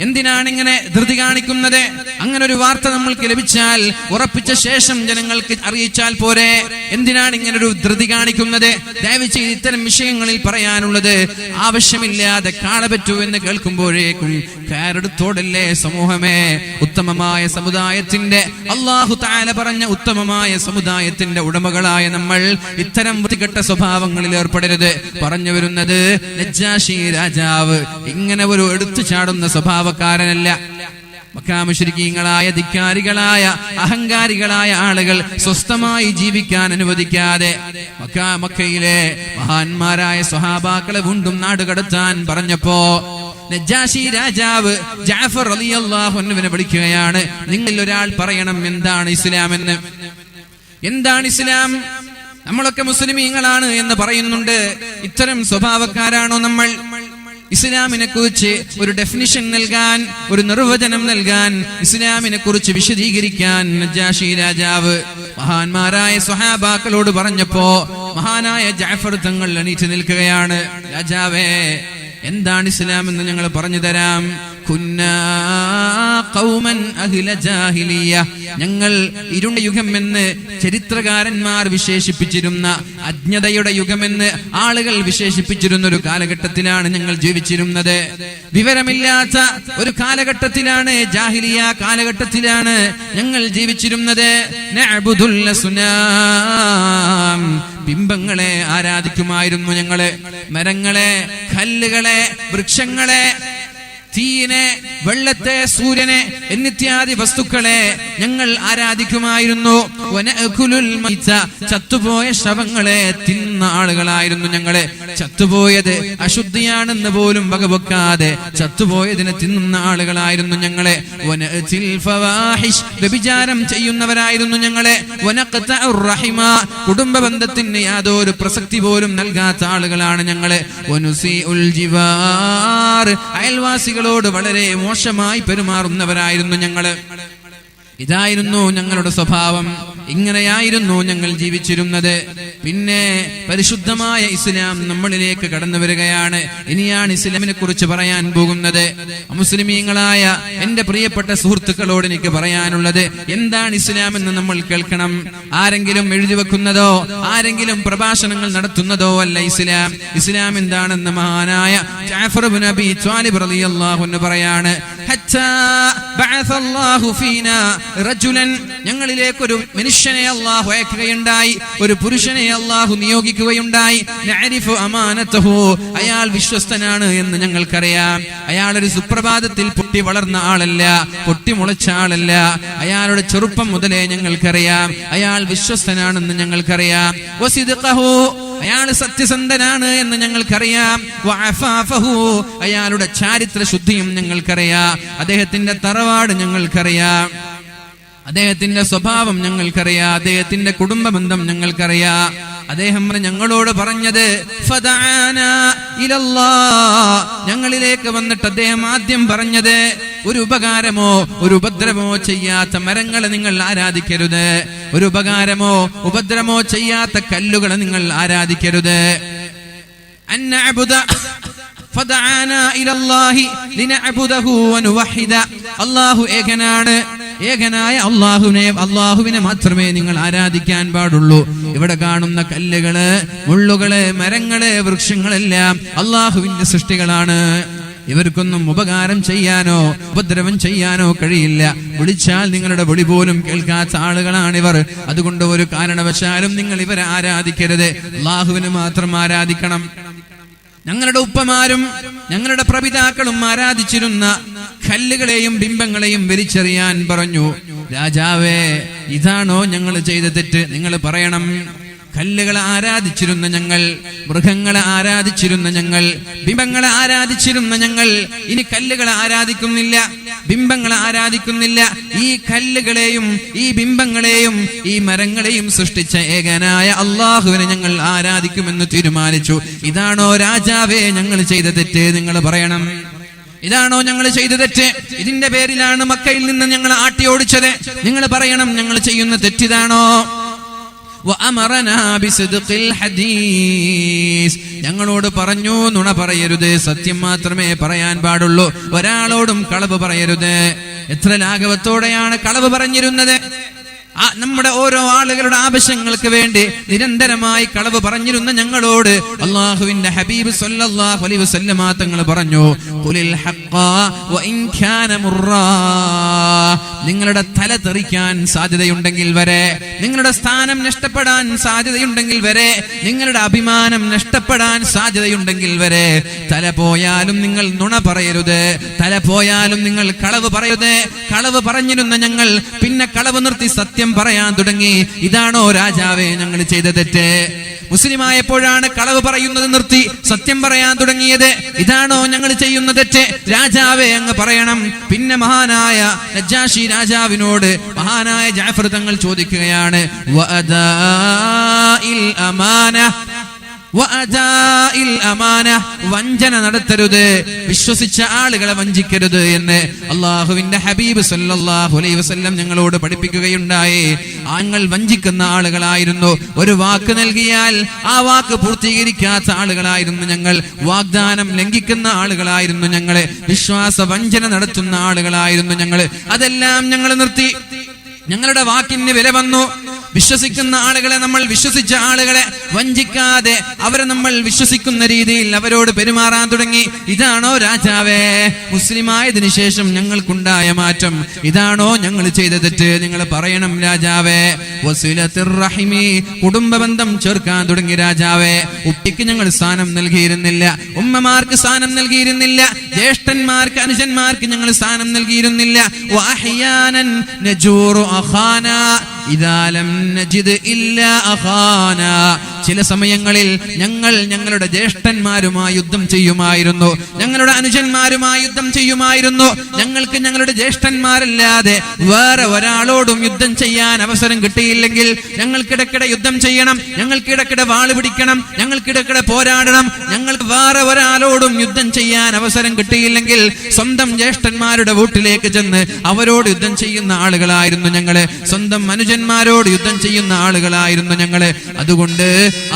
എന്തിനാണ് ഇങ്ങനെ ധൃതി കാണിക്കുന്നത്? അങ്ങനെ ഒരു വാർത്ത നമ്മൾക്ക് ലഭിച്ചാൽ ഉറപ്പിച്ച ശേഷം ജനങ്ങൾക്ക് അറിയിച്ചാൽ പോരെ? എന്തിനാണ് ഇങ്ങനെ ഒരു ധൃതി കാണിക്കുന്നത്? ദയവ് ചെയ്ത് ഇത്തരം വിഷയങ്ങളിൽ പറയാനുള്ളത്, ആവശ്യമില്ലാതെ കാണപറ്റൂ എന്ന് കേൾക്കുമ്പോഴേക്കും കയറെടുത്തോടല്ലേ സമൂഹമേ. ഉത്തമമായ സമുദായത്തിന്റെ, അല്ലാഹു തആല പറഞ്ഞ ഉത്തമമായ സമുദായത്തിന്റെ ഉടമകളായ നമ്മൾ ഇത്തരം വൃത്തികെട്ട സ്വഭാവങ്ങളിൽ ഏർപ്പെടരുത്. പറഞ്ഞു വരുന്നത്, നജ്ജാശി രാജാവ് ഇങ്ങനെ ഒരു എടുത്തു ചാടുന്ന സ്വഭാവക്കാരനല്ല. മക്കാ മുശ്രിക്കീങ്ങളായ ധിക്കാരികളായ അഹങ്കാരികളായ ആളുകൾ സ്വസ്ഥമായി ജീവിക്കാൻ അനുവദിക്കാതെ മക്കയിലെ മഹാന്മാരായ സ്വഹാബാക്കളെ വീണ്ടും നാടുകടത്താൻ പറഞ്ഞപ്പോ നജ്ജാശി രാജാവ് ജഅഫർ റളിയല്ലാഹു അൻഹുവിനെ വിളിക്കുകയാണ്. നിങ്ങളിൽ ഒരാൾ പറയണം എന്താണ് ഇസ്ലാം എന്ന്. എന്താണ് ഇസ്ലാം? നമ്മളൊക്കെ മുസ്ലിമീങ്ങളാണ് എന്ന് പറയുന്നുണ്ട്. ഇത്തരം സ്വഭാവക്കാരാണോ നമ്മൾ? ഇസ്ലാമിനെ കുറിച്ച് ഒരു ഡെഫിനിഷൻ നൽകാൻ, ഒരു നിർവചനം നൽകാൻ, ഇസ്ലാമിനെ കുറിച്ച് വിശദീകരിക്കാൻ നജ്ജാശി രാജാവ് മഹാന്മാരായ സ്വഹാബാക്കളോട് പറഞ്ഞപ്പോ മഹാനായ ജഅഫർ തങ്ങൾ എണീറ്റ് നിൽക്കുകയാണ്. രാജാവേ, എന്താണ് ഇസ്ലാം എന്ന് ഞങ്ങൾ പറഞ്ഞു തരാം. കുന്നാ ഖൗമൻ അഹ്ല ജാഹിലിയ്യ, ഞങ്ങൾ ഇരുണ്ട യുഗം എന്ന് ചരിത്രകാരന്മാർ വിശേഷിപ്പിച്ചിരുന്ന, അജ്ഞതയുടെ യുഗമെന്ന് ആളുകൾ വിശേഷിപ്പിച്ചിരുന്ന ഒരു കാലഘട്ടത്തിലാണ് ഞങ്ങൾ ജീവിച്ചിരുന്നത്. വിവരമില്ലാത്ത ഒരു കാലഘട്ടത്തിലാണ്, ജാഹിലിയ കാലഘട്ടത്തിലാണ് ഞങ്ങൾ ജീവിച്ചിരുന്നത്. നഅ്ബുദുൽ അസ്നാം, ബിംബങ്ങളെ ആരാധിക്കുമായിരുന്നു ഞങ്ങള്. മരങ്ങളെ, കല്ലുകളെ, വൃക്ഷങ്ങളെ, തീയിനെ, വെള്ളത്തെ, സൂര്യനെ എന്നിത്യാദി വസ്തുക്കളെ ഞങ്ങൾ ആരാധിക്കുമായിരുന്നു. ചത്തുപോയ ശവങ്ങളെ തിന്ന ആളുകളായിരുന്നു ഞങ്ങള്. ചത്തുപോയത് അശുദ്ധിയാണെന്ന് പോലും വകവെക്കാതെ ചത്തുപോയതിനെ തിന്നുന്ന ആളുകളായിരുന്നു ഞങ്ങളെ. വ്യഭിചാരം ചെയ്യുന്നവരായിരുന്നു ഞങ്ങളെ. കുടുംബ ബന്ധത്തിന് യാതൊരു പ്രസക്തി പോലും നൽകാത്ത ആളുകളാണ് ഞങ്ങള്. അയൽവാസികളോട് വളരെ മോശമായി പെരുമാറുന്നവരായിരുന്നു ഞങ്ങള്. ഇതായിരുന്നു ഞങ്ങളുടെ സ്വഭാവം. ഇങ്ങനെയായിരുന്നു ഞങ്ങൾ ജീവിച്ചിരുന്നത്. പിന്നെ പരിശുദ്ധമായ ഇസ്ലാം നമ്മളിലേക്ക് കടന്നു വരികയാണ്. ഇനിയാണ് ഇസ്ലാമിനെ കുറിച്ച് പറയാൻ പോകുന്നത്. മുസ്ലിമീങ്ങളായ എന്റെ പ്രിയപ്പെട്ട സുഹൃത്തുക്കളോട് എനിക്ക് പറയാനുള്ളത്, എന്താണ് ഇസ്ലാം എന്ന് നമ്മൾ കേൾക്കണം. ആരെങ്കിലും എഴുതി വെക്കുന്നതോ ആരെങ്കിലും പ്രഭാഷണങ്ങൾ നടത്തുന്നതോ അല്ല ഇസ്ലാം. ഇസ്ലാം എന്താണെന്ന് മഹാനായ ജഅഫർ ഇബ്നു അബീ ത്വാലിബ് റളിയല്ലാഹു അൻഹു പറയാണ്, ഹത്താ ബഅസല്ലാഹു ഫീനാ റജുലൻ, ഞങ്ങളിലേക്ക് ഒരു മനുഷ്യനെ അല്ലാഹു അയക്കുകയുണ്ടായി, ഒരു പുരുഷനെ അല്ലാഹു നിയോഗിക്കുകയുണ്ടായി. നഅരിഫു അമാനതഹു, അയാൾ വിശ്വസ്തനാണ് എന്ന് ഞങ്ങൾക്കറിയാം. അയാൾ ഒരു സുപ്രഭാതത്തിൽ പൊട്ടി വളർന്ന ആളല്ല, പൊട്ടി മുളച്ച ആളല്ല. അയാളുടെ ചെറുപ്പം മുതലേ ഞങ്ങൾക്കറിയാം അയാൾ വിശ്വസ്തനാണെന്ന് ഞങ്ങൾക്കറിയാം. വസിദ്ഖഹു, അയാൾ സത്യസന്ധനാണ് എന്ന് ഞങ്ങൾക്കറിയാം. വഅഫാഫഹു, അയാളുടെ ചാരിത്ര ശുദ്ധിയും ഞങ്ങൾക്കറിയാം. അദ്ദേഹത്തിന്റെ തറവാട് ഞങ്ങൾക്കറിയാം, അദ്ദേഹത്തിന്റെ സ്വഭാവം ഞങ്ങൾക്കറിയാം, അദ്ദേഹത്തിന്റെ കുടുംബ ബന്ധം ഞങ്ങൾക്കറിയാം. അദ്ദേഹം ഞങ്ങളോട് പറഞ്ഞത് ഫദഅനാ ഇലല്ലാഹ്, ഞങ്ങളിലേക്ക് വന്നിട്ട് അദ്ദേഹം ആദ്യം പറഞ്ഞത്, ഒരു ഉപകാരമോ ഒരു ഉപദ്രവമോ ചെയ്യാത്ത മരങ്ങളെ നിങ്ങൾ ആരാധിക്കരുത്, ഒരു ഉപകാരമോ ഉപദ്രവമോ ചെയ്യാത്ത കല്ലുകളെ നിങ്ങൾ ആരാധിക്കരുത്. അന്നഅബുദ ഫദഅനാ ഇലല്ലാഹി ലിനഅബുദഹു വനുവഹിദ, അല്ലാഹു ഏകനാണ്, ഏകനായ അള്ളാഹുവിനെ മാത്രമേ നിങ്ങൾ ആരാധിക്കാൻ പാടുള്ളൂ. ഇവിടെ കാണുന്ന കല്ലുകള്, മുള്ളുകള്, മരങ്ങള്, വൃക്ഷങ്ങളെല്ലാം അള്ളാഹുവിന്റെ സൃഷ്ടികളാണ്. ഇവർക്കൊന്നും ഉപകാരം ചെയ്യാനോ ഉപദ്രവം ചെയ്യാനോ കഴിയില്ല. വിളിച്ചാൽ നിങ്ങളുടെ വിളി പോലും കേൾക്കാത്ത ആളുകളാണിവർ. അതുകൊണ്ട് ഒരു കാരണവശാലും നിങ്ങൾ ഇവരെ ആരാധിക്കരുത്, അല്ലാഹുവിനെ മാത്രം ആരാധിക്കണം. ഞങ്ങളുടെ ഉപ്പമാരും ഞങ്ങളുടെ പ്രപിതാക്കളും ആരാധിച്ചിരുന്ന കല്ലുകളെയും ബിംബങ്ങളെയും വലിച്ചെറിയാൻ പറഞ്ഞു. രാജാവേ, ഇതാണോ ഞങ്ങൾ ചെയ്ത തെറ്റ്? നിങ്ങൾ പറയണം. കല്ലുകളെ ആരാധിച്ചിരുന്ന ഞങ്ങൾ, മൃഗങ്ങളെ ആരാധിച്ചിരുന്ന ഞങ്ങൾ, ബിംബങ്ങളെ ആരാധിച്ചിരുന്ന ഞങ്ങൾ ഇനി കല്ലുകളെ ആരാധിക്കുന്നില്ല, ബിംബങ്ങളെ ആരാധിക്കുന്നില്ല. ഈ കല്ലുകളെയും ഈ ബിംബങ്ങളെയും ഈ മരങ്ങളെയും സൃഷ്ടിച്ച ഏകനായ അള്ളാഹുവിനെ ഞങ്ങൾ ആരാധിക്കുമെന്ന് തീരുമാനിച്ചു. ഇതാണോ രാജാവേ ഞങ്ങൾ ചെയ്ത തെറ്റ്? നിങ്ങൾ പറയണം. ഇതാണോ ഞങ്ങൾ ചെയ്ത തെറ്റ്? ഇതിന്റെ പേരിലാണ് മക്കയിൽ നിന്ന് ഞങ്ങൾ ആട്ടി ഓടിച്ചത്. നിങ്ങൾ പറയണം, ഞങ്ങൾ ചെയ്യുന്ന തെറ്റിതാണോ? ഞങ്ങളോട് പറഞ്ഞു, നുണ പറയരുത്, സത്യം മാത്രമേ പറയാൻ പാടുള്ളൂ, ഒരാളോടും കളവ് പറയരുത്. എത്ര ലാഘവത്തോടെയാണ് കളവ് പറഞ്ഞിരുന്നത്. നമ്മുടെ ഓരോ ആളുകളുടെ ആവശ്യങ്ങൾക്ക് വേണ്ടി നിരന്തരമായി കളവ് പറഞ്ഞിരുന്ന ഞങ്ങളോട് അല്ലാഹുവിന്റെ ഹബീബ് സല്ലല്ലാഹു അലൈഹി വസല്ലമ തങ്ങൾ പറഞ്ഞു, ഖുലിൽ ഹഖ്ഖ വഇൻ കാന മുറാ. നിങ്ങളുടെ തല തെറിക്കാൻ സാധ്യതയുണ്ടെങ്കിൽ വരെ, നിങ്ങളുടെ സ്ഥാനം നഷ്ടപ്പെടാൻ സാധ്യതയുണ്ടെങ്കിൽ വരെ, നിങ്ങളുടെ അഭിമാനം നഷ്ടപ്പെടാൻ സാധ്യതയുണ്ടെങ്കിൽ വരെ, തല പോയാലും നിങ്ങൾ നുണ പറയരുത്, തല പോയാലും നിങ്ങൾ കളവ് പറയരുത്. കളവ് പറഞ്ഞിരുന്ന ഞങ്ങൾ പിന്നെ കളവ് നിർത്തി സത്യം പറയാൻ തുടങ്ങി. ഇതാണോ രാജാവേ ഞങ്ങൾ ചെയ്ത തെറ്റ്? മുസ്ലിമായപ്പോഴാണ് കളവ് പറയുന്നത് നിർത്തി സത്യം പറയാൻ തുടങ്ങിയത്. ഇതാണോ ഞങ്ങൾ ചെയ്യുന്ന തെറ്റ്? രാജാവേ അങ്ങ് പറയണം. പിന്നെ മഹാനായ നജാഷി രാജാവിനോട് മഹാനായ ജഅഫർ തങ്ങൾ ചോദിക്കുകയാണ്, വഅദാഇൽ അമാന, വഞ്ചന നടത്തരുത്, വിശ്വസിച്ച ആളുകളെ വഞ്ചിക്കരുത് എന്ന് അള്ളാഹുവിന്റെ ഹബീബ് സല്ലല്ലാഹു അലൈഹി വസല്ലം ഞങ്ങളോട് പഠിപ്പിക്കുകയുണ്ടായി. ഞങ്ങൾ വഞ്ചിക്കുന്ന ആളുകളായിരുന്നു. ഒരു വാക്ക് നൽകിയാൽ ആ വാക്ക് പൂർത്തീകരിക്കാത്ത ആളുകളായിരുന്നു ഞങ്ങൾ. വാഗ്ദാനം ലംഘിക്കുന്ന ആളുകളായിരുന്നു ഞങ്ങള്. വിശ്വാസ വഞ്ചന നടത്തുന്ന ആളുകളായിരുന്നു ഞങ്ങള്. അതെല്ലാം ഞങ്ങൾ നിർത്തി. ഞങ്ങളുടെ വാക്കിന് വില വന്നു. വിശ്വസിക്കുന്ന ആളുകളെ, നമ്മൾ വിശ്വസിച്ച ആളുകളെ വഞ്ചിക്കാതെ അവരെ നമ്മൾ വിശ്വസിക്കുന്ന രീതിയിൽ അവരോട് പെരുമാറാൻ തുടങ്ങി. ഇതാണോ രാജാവേ മുസ്ലിമായതിനു ശേഷം ഞങ്ങൾക്കുണ്ടായ മാറ്റം? ഇതാണോ ഞങ്ങൾ ചെയ്ത തെറ്റ്? നിങ്ങൾ പറയണം രാജാവേ. വസിലത്തുർ റഹിമി, കുടുംബബന്ധം ചേർക്കാൻ തുടങ്ങി രാജാവേ. ഉപ്പിക്ക് ഞങ്ങൾ സ്ഥാനം നൽകിയിരുന്നില്ല, ഉമ്മമാർക്ക് സ്ഥാനം നൽകിയിരുന്നില്ല, ജ്യേഷ്ഠന്മാർക്ക് അനുജന്മാർക്ക് ഞങ്ങൾ സ്ഥാനം നൽകിയിരുന്നില്ല. വഅഹ്യാനൻ നജൂറു അഖാനാ ഇദാ ലം നജിദ് ഇല്ലാ അഖാനാ. ചില സമയങ്ങളിൽ ഞങ്ങൾ ഞങ്ങളുടെ ജ്യേഷ്ഠന്മാരുമായി യുദ്ധം ചെയ്യുമായിരുന്നു, ഞങ്ങളുടെ അനുജന്മാരുമായി യുദ്ധം ചെയ്യുമായിരുന്നു. ഞങ്ങൾക്ക് ഞങ്ങളുടെ ജ്യേഷ്ഠന്മാരല്ലാതെ വേറെ ഒരാളോടും യുദ്ധം ചെയ്യാൻ അവസരം കിട്ടിയില്ലെങ്കിൽ ഞങ്ങൾക്കിടക്കിടെ യുദ്ധം ചെയ്യണം, ഞങ്ങൾക്കിടക്കിടെ വാള് പിടിക്കണം, ഞങ്ങൾക്കിടക്കിടെ പോരാടണം. ഞങ്ങൾക്ക് വേറെ ഒരാളോടും യുദ്ധം ചെയ്യാൻ അവസരം കിട്ടിയില്ലെങ്കിൽ സ്വന്തം ജ്യേഷ്ഠന്മാരുടെ വീട്ടിലേക്ക് ചെന്ന് അവരോട് യുദ്ധം ചെയ്യുന്ന ആളുകളായിരുന്നു ഞങ്ങള്. സ്വന്തം അനുജന്മാരോട് യുദ്ധം ചെയ്യുന്ന ആളുകളായിരുന്നു ഞങ്ങള്. അതുകൊണ്ട്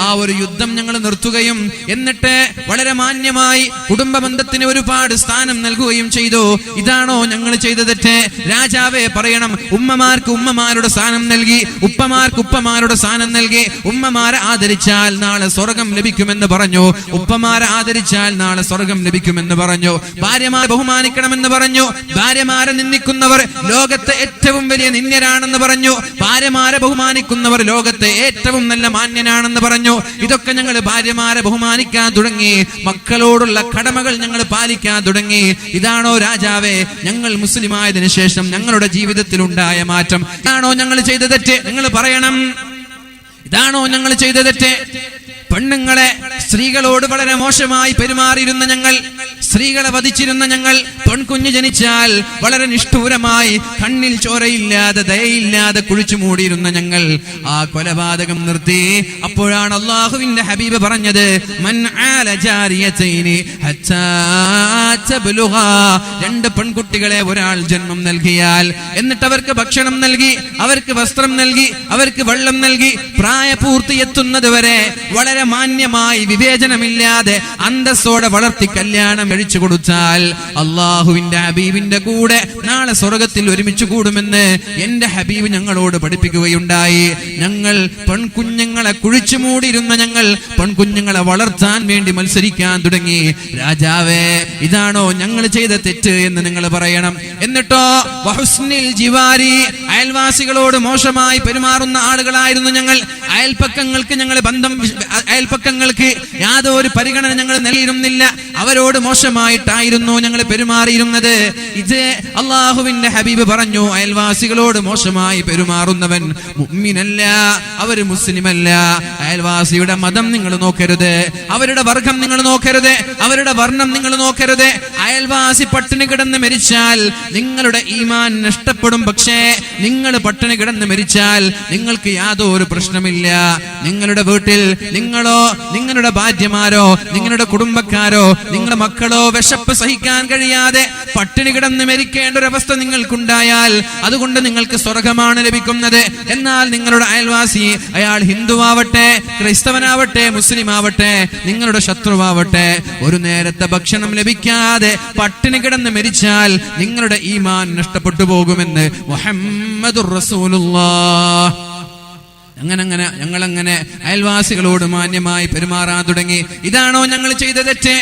ആ ഒരു യുദ്ധം ഞങ്ങൾ നിർത്തുകയും എന്നിട്ട് വളരെ മാന്യമായി കുടുംബ ബന്ധത്തിന് ഒരുപാട് സ്ഥാനം നൽകുകയും ചെയ്തു. ഇതാണോ ഞങ്ങൾ ചെയ്ത തെറ്റ്? രാജാവേ പറയണം. ഉമ്മമാർക്ക് ഉമ്മമാരുടെ സ്ഥാനം നൽകി, ഉപ്പമാർക്ക് ഉപ്പമാരുടെ സ്ഥാനം നൽകി. ഉമ്മമാരെ ആദരിച്ചാൽ നാളെ സ്വർഗം ലഭിക്കുമെന്ന് പറഞ്ഞു, ഉപ്പമാരെ ആദരിച്ചാൽ നാളെ സ്വർഗം ലഭിക്കുമെന്ന് പറഞ്ഞു. ഭാര്യമാരെ ബഹുമാനിക്കണമെന്ന് പറഞ്ഞു. ഭാര്യമാരെ നിന്ദിക്കുന്നവർ ലോകത്തെ ഏറ്റവും വലിയ നിന്ദ്യരാണെന്ന് പറഞ്ഞു. ഭാര്യമാരെ ബഹുമാനിക്കുന്നവർ ലോകത്തെ ഏറ്റവും നല്ല മാന്യനാണെന്ന് പറഞ്ഞു. ഇതൊക്കെ ഞങ്ങൾ ഭാര്യമാരെ ബഹുമാനിക്കാൻ തുടങ്ങി. മക്കളോടുള്ള കടമകൾ ഞങ്ങൾ പാലിക്കാൻ തുടങ്ങി. ഇതാണോ രാജാവേ ഞങ്ങൾ മുസ്ലിമായതിനു ശേഷം ഞങ്ങളുടെ ജീവിതത്തിൽ ഉണ്ടായ മാറ്റം? ഇതാണോ ഞങ്ങൾ ചെയ്ത തെറ്റ്? നിങ്ങൾ പറയണം. ഇതാണോ ഞങ്ങൾ ചെയ്ത തെറ്റ്? പെണ്ണുങ്ങളെ, സ്ത്രീകളോട് വളരെ മോശമായി പെരുമാറിയിരുന്ന ഞങ്ങൾ, സ്ത്രീകളെ വധിച്ചിരുന്ന ഞങ്ങൾ, പെൺകുഞ്ഞ് ജനിച്ചാൽ വളരെ നിഷ്ഠൂരമായി കണ്ണിൽ ചോരയില്ലാതെ ദയയില്ലാതെ കുഴിച്ചു മൂടിയിരുന്ന ഞങ്ങൾ ആ കൊലപാതകം നിർത്തി. അപ്പോഴാണ് അല്ലാഹുവിന്റെ ഹബീബ് പറഞ്ഞത്, മൻ ആല ജാരിയതൈനി ഹത്താ തബ്ലുഗാ. രണ്ട് പെൺകുട്ടികളെ ഒരാൾ ജന്മം നൽകിയാൽ എന്നിട്ട് അവർക്ക് ഭക്ഷണം നൽകി, അവർക്ക് വസ്ത്രം നൽകി, അവർക്ക് വെള്ളം നൽകി, പ്രായപൂർത്തി എത്തുന്നത് വരെ വളരെ മാന്യമായി വിവേചനമില്ലാതെ അന്തസ്സോടെ വളർത്തി കല്യാണം കഴിച്ചു കൊടുത്താൽ അള്ളാഹുവിന്റെ ഹബീബിന്റെ കൂടെ നാളെ സ്വർഗത്തിൽ ഒരുമിച്ച് കൂടുമെന്ന് എന്റെ ഹബീബ് ഞങ്ങളോട് പഠിപ്പിക്കുകയുണ്ടായി. ഞങ്ങൾ പെൺകുഞ്ഞുങ്ങളെ കുഴിച്ചു മൂടിയിരുന്ന ഞങ്ങൾ, പെൺകുഞ്ഞുങ്ങൾ പെൺകുഞ്ഞുങ്ങളെ വളർത്താൻ വേണ്ടി മത്സരിക്കാൻ തുടങ്ങി. രാജാവേ, ഇതാണോ ഞങ്ങൾ ചെയ്ത തെറ്റ് എന്ന് നിങ്ങൾ പറയണം. എന്നിട്ടോ വഹുസ്നിൽ ജിവാരി, അയൽവാസികളോട് മോശമായി പെരുമാറുന്ന ആളുകളായിരുന്നു ഞങ്ങൾ. അയൽപ്പക്കങ്ങൾക്ക് യാതൊരു പരിഗണന ഞങ്ങൾ നൽകിയിരുന്നില്ല. അവരോട് മോശമായിട്ടായിരുന്നു ഞങ്ങൾ പെരുമാറിയിരുന്നത്. ഇത് അള്ളാഹുവിന്റെ ഹബീബ് പറഞ്ഞു, അയൽവാസികളോട് മോശമായി പെരുമാറുന്നവൻ മുഅ്മിനല്ല, അവര് മുസ്ലിമല്ല. അയൽവാസിയുടെ മതം നിങ്ങൾ നോക്കരുത്, അവരുടെ വർഗം നിങ്ങൾ നോക്കരുത്, അവരുടെ വർണ്ണം നിങ്ങൾ നോക്കരുത്. അയൽവാസി പട്ടിണി കിടന്ന് മരിച്ചാൽ നിങ്ങളുടെ ഈമാൻ നഷ്ടപ്പെടും. പക്ഷേ നിങ്ങൾ പട്ടിണി കിടന്ന് മരിച്ചാൽ നിങ്ങൾക്ക് യാതൊരു പ്രശ്നമില്ല. നിങ്ങളുടെ വീട്ടിൽ നിങ്ങളോ നിങ്ങളുടെ ഭാര്യമാരോ നിങ്ങളുടെ കുടുംബക്കാരോ നിങ്ങളുടെ മക്കളോ വിശപ്പ് സഹിക്കാൻ കഴിയാതെ പട്ടിണി കിടന്ന് മരിക്കേണ്ട ഒരു അവസ്ഥ നിങ്ങൾക്കുണ്ടായാൽ അതുകൊണ്ട് നിങ്ങൾക്ക് സ്വർഗമാണ് ലഭിക്കുന്നത്. എന്നാൽ നിങ്ങളുടെ അയൽവാസി, അയാൾ ഹിന്ദുവാവട്ടെ, ക്രൈസ്തവനാവട്ടെ, മുസ്ലിം ആവട്ടെ, നിങ്ങളുടെ ശത്രുവാവട്ടെ, ഒരു നേരത്തെ ഭക്ഷണം ലഭിക്കാതെ പട്ടിണി കിടന്ന് മരിച്ചാൽ നിങ്ങളുടെ ഈമാൻ നഷ്ടപ്പെട്ടു പോകുമെന്ന് മുഹമ്മദുർ റസൂലുള്ളാഹ്. ഞങ്ങളങ്ങനെ അയൽവാസികളോട് മാന്യമായി പെരുമാറാൻ തുടങ്ങി. ഇതാണോ ഞങ്ങൾ ചെയ്ത തെറ്റ്?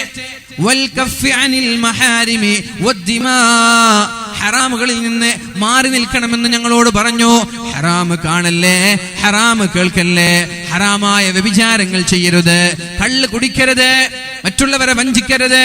ഹറാമുകളിൽ നിന്ന് മാറി നിൽക്കണമെന്ന് ഞങ്ങളോട് പറഞ്ഞു. ഹറാമ് കാണല്ലേ, ഹറാമ് കേൾക്കല്ലേ, ഹറാമായ വ്യഭിചാരങ്ങൾ ചെയ്യരുത്, കള്ള് കുടിക്കരുത്, മറ്റുള്ളവരെ വഞ്ചിക്കരുത്,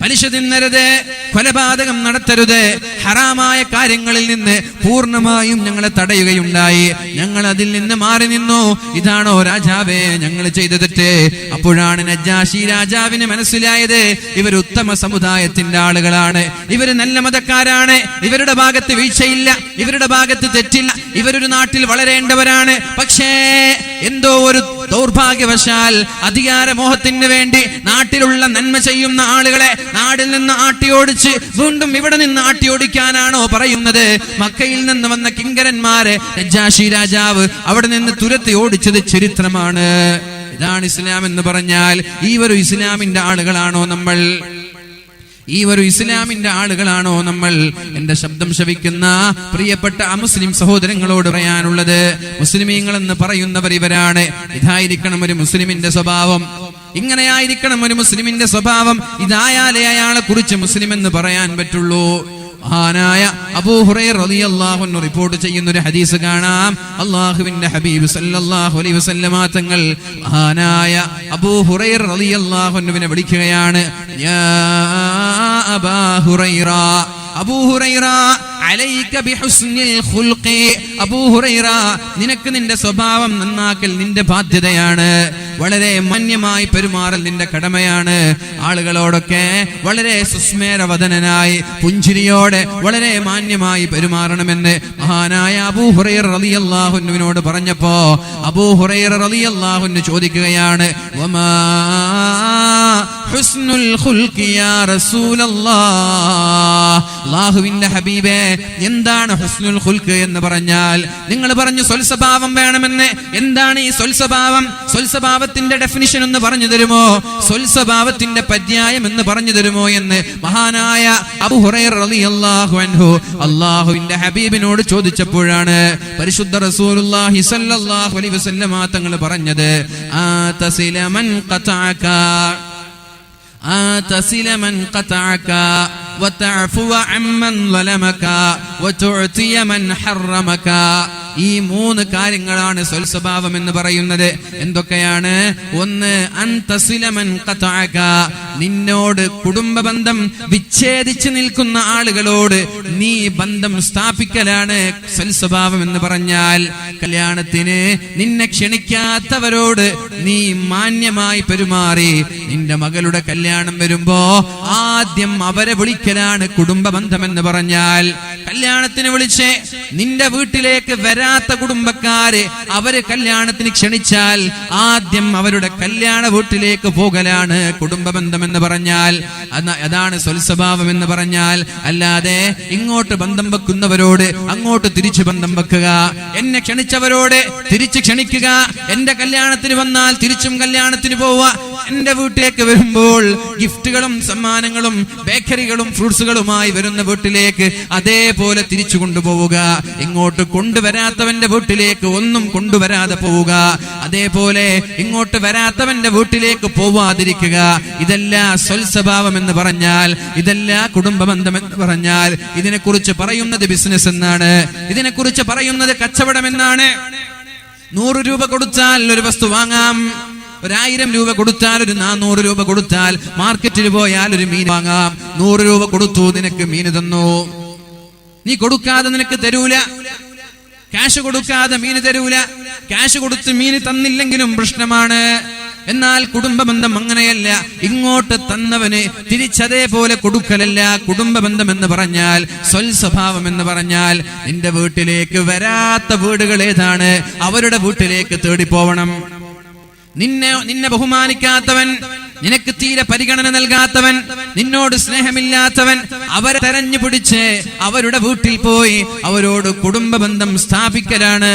പലിശ തിന്നരുത്, കൊലപാതകം നടത്തരുത്. ഹറാമായ കാര്യങ്ങളിൽ നിന്ന് പൂർണ്ണമായും ഞങ്ങളെ തടയുകയുണ്ടായി. ഞങ്ങൾ അതിൽ നിന്ന് മാറി നിന്നു. ഇതാണോ രാജാവേ ഞങ്ങൾ ചെയ്ത തെറ്റ്? അപ്പോഴാണ് നജ്ജാശി രാജാവിന് മനസ്സിലായത്, ഇവർ ഉത്തമ സമുദായത്തിന്റെ ആളുകളാണ്, ഇവര് നല്ല മതക്കാരാണ്, ഇവരുടെ ഭാഗത്ത് വീഴ്ചയില്ല, ഇവരുടെ ഭാഗത്ത് തെറ്റില്ല, ഇവരൊരു നാട്ടിൽ വളരേണ്ടവരാണ്. പക്ഷേ എന്തോ ഒരു ദൗർഭാഗ്യവശാൽ അധികാരമോഹത്തിന് വേണ്ടി നാട്ടിലുള്ള നന്മ ചെയ്യുന്ന ആളുകളെ നാടിൽ നിന്ന് ആട്ടിയോടിച്ച് വീണ്ടും ഇവിടെ നിന്ന് ആട്ടിയോടിക്കാനാണോ പറയുന്നത്? മക്കയിൽ നിന്ന് വന്ന കിങ്കരന്മാരെ നജ്ജാശി രാജാവ് അവിടെ നിന്ന് തുരത്തി ഓടിച്ചത് ചരിത്രമാണ്. ഇതാണ് ഇസ്ലാം എന്ന് പറഞ്ഞാൽ. ഈ ഒരു ഇസ്ലാമിന്റെ ആളുകളാണോ നമ്മൾ? ഈ ഒരു ഇസ്ലാമിന്റെ ആളുകളാണോ നമ്മൾ? എന്റെ ശബ്ദം ശ്രവിക്കുന്ന പ്രിയപ്പെട്ട അമുസ്ലിം സഹോദരങ്ങളോട് പറയാനുള്ളത്, മുസ്ലിമീങ്ങൾ എന്ന് പറയുന്നവർ ഇവരാണ്. ഇതായിരിക്കണം ഒരു മുസ്ലിമിന്റെ സ്വഭാവം, ഇങ്ങനെയായിരിക്കണം ഒരു മുസ്ലിമിന്റെ സ്വഭാവം. ഇതായാലേ അയാളെ കുറിച്ച് മുസ്ലിം എന്ന് പറയാൻ പറ്റുള്ളൂ. മഹാനായ അബൂ ഹുറൈറ റളിയല്ലാഹു അൻഹു റിപ്പോർട്ട് ചെയ്യുന്ന ഒരു ഹദീസ് കാണാം. അല്ലാഹുവിന്റെ ഹബീബ് സല്ലല്ലാഹു അലൈഹി വസല്ലമ തങ്ങൾ മഹാനായ അബൂ ഹുറൈറ റളിയല്ലാഹു അൻഹുവിനെ വിളിക്കുകയാണ്. യാ അബാ ഹുറൈറ, അബൂ ഹുറൈറ അലൈക ബിഹുസ്നിൽ ഖുൽഖി, അബൂ ഹുറൈറ നിനക്ക് നിന്റെ സ്വഭാവം നന്നാക്കൽ നിന്റെ ബാധ്യതയാണ്. വളരെ മാന്യമായി പെരുമാറൽ നിന്റെ കടമയാണ്. ആളുകളോടൊക്കെ വളരെ സുസ്മേരവദനായി പുഞ്ചിരിയോടെ വളരെ മാന്യമായി പെരുമാറണമെന്ന് മഹാനായ അബൂ ഹുറൈറ റളിയല്ലാഹു അൻഹുവിനോട് പറഞ്ഞപ്പോ അബൂ ഹുറൈറ റളിയല്ലാഹു അൻഹു ചോദിക്കുകയാണ്, വമാ ഹുസ്നുൽ ഖുൽഖി യാ റസൂലല്ലാഹ്, അല്ലാഹുവിന്റെ ഹബീബേ എന്താണ് ഹുസ്നുൽ ഖുൽഖ് എന്ന് പറഞ്ഞാൽ? നിങ്ങൾ പറഞ്ഞു സ്വൽസ്വഭാവം വേണമെന്ന്. എന്താണ് ഈ സ്വൽസ്വഭാവം? സ്വൽസ്വഭാവത്തിന്റെ ഡെഫിനിഷൻ ഒന്ന് പറഞ്ഞു തരുമോ? സ്വൽസ്വഭാവത്തിന്റെ പര്യായം എന്ന് പറഞ്ഞു തരുമോ എന്ന് മഹാനായ അബൂ ഹുറൈറ റളിയല്ലാഹു അൻഹു അല്ലാഹുവിന്റെ ഹബീബിനോട് ചോദിച്ചപ്പോഴാണ് പരിശുദ്ധ റസൂലുള്ളാഹി സ്വല്ലല്ലാഹു അലൈഹി വസല്ലമ തങ്ങൾ പറഞ്ഞത്, ആതസില മൻ ഖതഅക, ആതസില മൻ ഖതഅക വതഅഫു അമ്മൻ ളലമക വതുഅതിയ മൻ ഹറമക. ഈ മൂന്ന് കാര്യങ്ങളാണ് സ്വൽസ്വഭാവം എന്ന് പറയുന്നത്. എന്തൊക്കെയാണ്? ഒന്ന്, അൻതസില മൻ ഖതഅക, നിന്നോട് കുടുംബ ബന്ധം വിച്ഛേദിച്ച് നിൽക്കുന്ന ആളുകളോട് നീ ബന്ധം സ്ഥാപിക്കലാണ് സ്വൽസ്വഭാവം എന്ന് പറഞ്ഞാൽ. കല്യാണത്തിന് നിന്നെ ക്ഷണിക്കാത്തവരോട് നീ മാന്യമായി പെരുമാറി. നിന്റെ മകളുടെ കല്യാണം വരുമ്പോ ആദ്യം അവരെ വിളിക്കലാണ് കുടുംബ ബന്ധം എന്ന് പറഞ്ഞാൽ. കല്യാണത്തിന് വിളിച്ച് നിന്റെ വീട്ടിലേക്ക് വരാത്ത കുടുംബക്കാരെ അവര് കല്യാണത്തിന് ക്ഷണിച്ചാൽ ആദ്യം അവരുടെ കല്യാണ വീട്ടിലേക്ക് പോകലാണ് കുടുംബ ബന്ധം എന്ന് പറഞ്ഞാൽ. അതാണ് സ്വൽസ്വഭാവം എന്ന് പറഞ്ഞാൽ. അല്ലാതെ ഇങ്ങോട്ട് ബന്ധം വെക്കുന്നവരോട് അങ്ങോട്ട് തിരിച്ചു ബന്ധം വെക്കുക, എന്നെ ക്ഷണിച്ചവരോട് തിരിച്ചു ക്ഷണിക്കുക, എന്റെ കല്യാണത്തിന് വന്നാൽ തിരിച്ചും കല്യാണത്തിന് പോവുക, എന്റെ വീട്ടിലേക്ക് വരുമ്പോൾ ഗിഫ്റ്റുകളും സമ്മാനങ്ങളും ബേക്കറികളും ഫ്രൂട്ട്സുകളുമായി വരുന്ന വീട്ടിലേക്ക് അതേപോലെ തിരിച്ചു കൊണ്ടുപോവുക. ഇങ്ങോട്ട് കൊണ്ടുവരാത്തവന്റെ വീട്ടിലേക്ക് ഒന്നും കൊണ്ടുവരാതെ പോവുക. അതേപോലെ ഇങ്ങോട്ട് വരാത്തവന്റെ വീട്ടിലേക്ക് പോവാതിരിക്കുക. ഇതല്ല സ്വൽസ്വഭാവം എന്ന് പറഞ്ഞാൽ, ഇതല്ല കുടുംബബന്ധം എന്ന് പറഞ്ഞാൽ. ഇതിനെക്കുറിച്ച് പറയുന്നത് ബിസിനസ് എന്നാണ്, ഇതിനെക്കുറിച്ച് പറയുന്നത് കച്ചവടം എന്നാണ്. 100 രൂപ കൊടുത്താൽ ഒരു വസ്തു വാങ്ങാം, 1000 രൂപ കൊടുത്താൽ, ഒരു 400 രൂപ കൊടുത്താൽ മാർക്കറ്റിൽ പോയാൽ ഒരു മീൻ വാങ്ങാം. 100 രൂപ കൊടുത്തു, നിനക്ക് മീൻ തന്നു. നീ കൊടുക്കാതെ നിനക്ക് തരൂല. ക്യാഷ് കൊടുക്കാതെ മീൻ തരൂല. ക്യാഷ് കൊടുത്ത് മീൻ തന്നില്ലെങ്കിലും പ്രശ്നമാണ്. എന്നാൽ കുടുംബബന്ധം അങ്ങനെയല്ല. ഇങ്ങോട്ട് തന്നവന് തിരിച്ചതേപോലെ കൊടുക്കലല്ല കുടുംബബന്ധം എന്ന് പറഞ്ഞാൽ. സ്വൽസ്വഭാവം എന്ന് പറഞ്ഞാൽ നിന്റെ വീട്ടിലേക്ക് വരാത്ത വീടുകൾ ഏതാണ്, അവരുടെ വീട്ടിലേക്ക് തേടിപ്പോവണം. നിന്നെ ബഹുമാനിക്കാത്തവൻ, നിനക്ക് തീരെ പരിഗണന നൽകാത്തവൻ, നിന്നോട് സ്നേഹമില്ലാത്തവൻ, അവരെ തെരഞ്ഞു പിടിച്ച് അവരുടെ വീട്ടിൽ പോയി അവരോട് കുടുംബബന്ധം സ്ഥാപിക്കലാണ്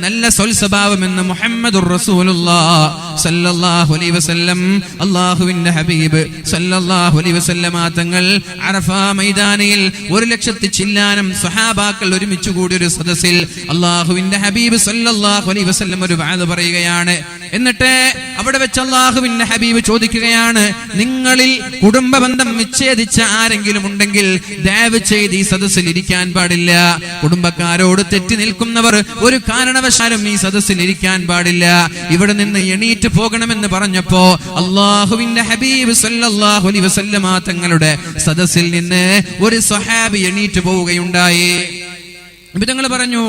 നല്ല സ്വൽസ്വഭാവം എന്ന് മുഹമ്മദുർ റസൂലുള്ളാഹി സല്ലല്ലാഹു അലൈഹി വസല്ലം, അല്ലാഹുവിന്റെ ഹബീബ് സല്ലല്ലാഹു അലൈഹി വസല്ലമ തങ്ങൾ അറഫാ മൈതാനിയിൽ 100,000 ചില്ലാനം സ്വഹാബാക്കൾ ഒരുമിച്ച് കൂടിയ ഒരു സദസ്സിൽ അല്ലാഹുവിന്റെ ഹബീബ് സല്ലല്ലാഹു അലൈഹി വസല്ലം ഒരു വഅദ് പറയുകയാണ്. എന്നിട്ട് അവിടെ വെച്ച് അല്ലാഹുവിന്റെ ഹബീബ് ചോദിക്കുകയാണ്, നിങ്ങളിൽ കുടുംബബന്ധം വിച്ഛേദിച്ച ആരെങ്കിലും ഉണ്ടെങ്കിൽ ദയവ് ചെയ്ത് ഈ സദസ്സിൽ ഇരിക്കാൻ പാടില്ല. കുടുംബക്കാരോട് തെറ്റി നിൽക്കുന്നവർ ഒരു കാരണവശാലും ഈ സദസ്സിൽ ഇരിക്കാൻ പാടില്ല. ഇവിടെ നിന്ന് എണീറ്റ് പോകണമെന്ന് പറഞ്ഞപ്പോ അല്ലാഹുവിന്റെ ഹബീബ് സല്ലല്ലാഹു അലൈഹി വസല്ലമ തങ്ങളുടെ സദസ്സിൽ നിന്ന് ഒരു സ്വഹാബി എണീറ്റ് പോവുകയുണ്ടായി. നബി തങ്ങൾ പറഞ്ഞു,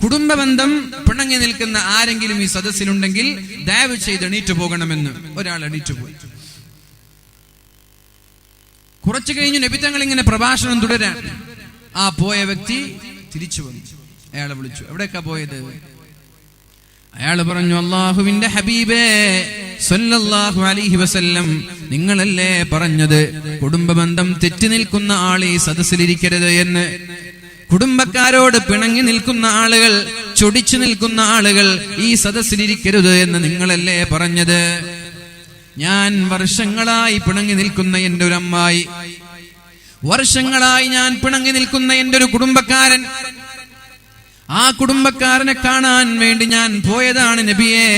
കുടുംബബന്ധം പിണങ്ങി നിൽക്കുന്ന ആരെങ്കിലും ഈ സദസ്സിലുണ്ടെങ്കിൽ ദയവ് ചെയ്ത് എണീറ്റ് പോകണമെന്ന്. ഒരാൾ എണീറ്റ് പോയി. കുറച്ചു കഴിഞ്ഞു നബി തങ്ങൾ ഇങ്ങനെ പ്രഭാഷണം തുടരാൻ. ആ പോയ വ്യക്തി തിരിച്ചു വന്നു. അയാളെ വിളിച്ചു. എവിടേക്കാ പോയത്? അയാൾ പറഞ്ഞു, അല്ലാഹുവിന്റെ ഹബീബേ സല്ലല്ലാഹു അലൈഹി വസല്ലം, നിങ്ങളല്ലേ പറഞ്ഞത് കുടുംബബന്ധം തെറ്റി നിൽക്കുന്ന ആൾ ഈ സദസ്സിലിരിക്കരുത് എന്ന്. കുടുംബക്കാരോട് പിണങ്ങി നിൽക്കുന്ന ആളുകൾ, ചൊടിച്ചു നിൽക്കുന്ന ആളുകൾ ഈ സദസ്സിലിരിക്കരുത് എന്ന് നിങ്ങളല്ലേ പറഞ്ഞത്. ഞാൻ വർഷങ്ങളായി പിണങ്ങി നിൽക്കുന്ന എന്റെ ഒരു അമ്മായി, വർഷങ്ങളായി ഞാൻ പിണങ്ങി നിൽക്കുന്ന എന്റെ ഒരു കുടുംബക്കാരൻ, ആ കുടുംബക്കാരനെ കാണാൻ വേണ്ടി ഞാൻ പോയതാണ് നബിയെ.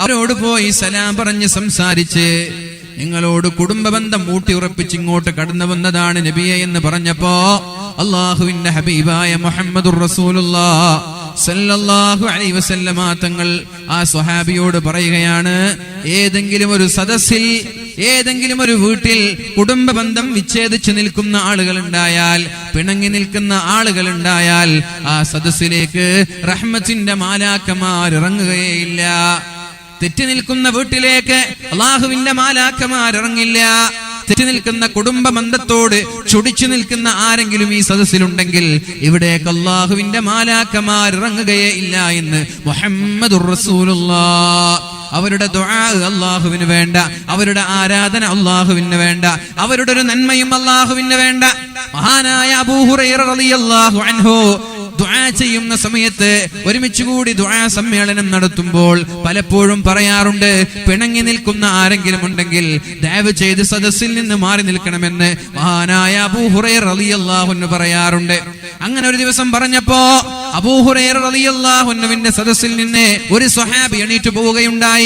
അവരോട് പോയി സലാം പറഞ്ഞ് സംസാരിച്ച് നിങ്ങളോട് കുടുംബബന്ധം ഊട്ടി ഉറപ്പിച്ച് ഇങ്ങോട്ട് കടന്നു വന്നതാണ് നബിയെ എന്ന് പറഞ്ഞപ്പോ അല്ലാഹുവിന്റെ ഹബീബായ മുഹമ്മദുർ റസൂലുള്ളാഹി സല്ലല്ലാഹു അലൈഹി വസല്ലമ തങ്ങൾ ആ സ്വഹാബിയോട് പറയുകയാണ്, ഏതെങ്കിലും ഒരു സദസ്സിൽ, ഏതെങ്കിലും ഒരു വീട്ടിൽ കുടുംബബന്ധം വിച്ഛേദിച്ചു നിൽക്കുന്ന ആളുകൾ ഉണ്ടായാൽ, പിണങ്ങി നിൽക്കുന്ന ആളുകൾ ഉണ്ടായാൽ ആ സദസ്സിലേക്ക് റഹ്മത്തിന്റെ മാലാക്കമാർ ഇറങ്ങുകയില്ല. തെറ്റി നിൽക്കുന്ന വീട്ടിലേക്ക് അല്ലാഹുവിന്റെ മാലാക്കമാർ ഇറങ്ങില്ല. തെറ്റി നിൽക്കുന്ന കുടുംബബന്ധത്തോട് ചൊടിച്ചു നിൽക്കുന്ന ആരെങ്കിലും ഈ സദസ്സിലുണ്ടെങ്കിൽ ഇവിടേക്ക് അല്ലാഹുവിന്റെ മാലാക്കമാർ ഇറങ്ങുകയേ ഇല്ല എന്ന് മുഹമ്മദുർ റസൂലുള്ളാഹി. അവരുടെ ദുആ അല്ലാഹുവിന് വേണ്ട, അവരുടെ ആരാധന അല്ലാഹുവിന് വേണ്ട, അവരുടെ ഒരു നന്മയും അല്ലാഹുവിന് വേണ്ട. മഹാനായ അബൂ ഹുറൈറ റളിയല്ലാഹു അൻഹു ദുആ ചെയ്യുന്ന സമയത്ത് ഒരുമിച്ച് കൂടി ദുആ സമ്മേളനം നടത്തുമ്പോൾ പലപ്പോഴും പറയാറുണ്ട്, പിണങ്ങി നിൽക്കുന്ന ആരെങ്കിലും ഉണ്ടെങ്കിൽ ദയവ് ചെയ്ത് സദസ്സിൽ നിന്ന് മാറി നിൽക്കണമെന്ന് മഹാനായ അബൂ ഹുറൈറ റളിയല്ലാഹു അൻഹു പറയാറുണ്ട്. അങ്ങനെ ഒരു ദിവസം പറഞ്ഞപ്പോ അബൂ ഹുറൈറ റളിയല്ലാഹു അൻഹുവിന്റെ സദസ്സിൽ നിന്ന് ഒരു സ്വഹാബി എണീറ്റ് പോവുകയുണ്ടായി.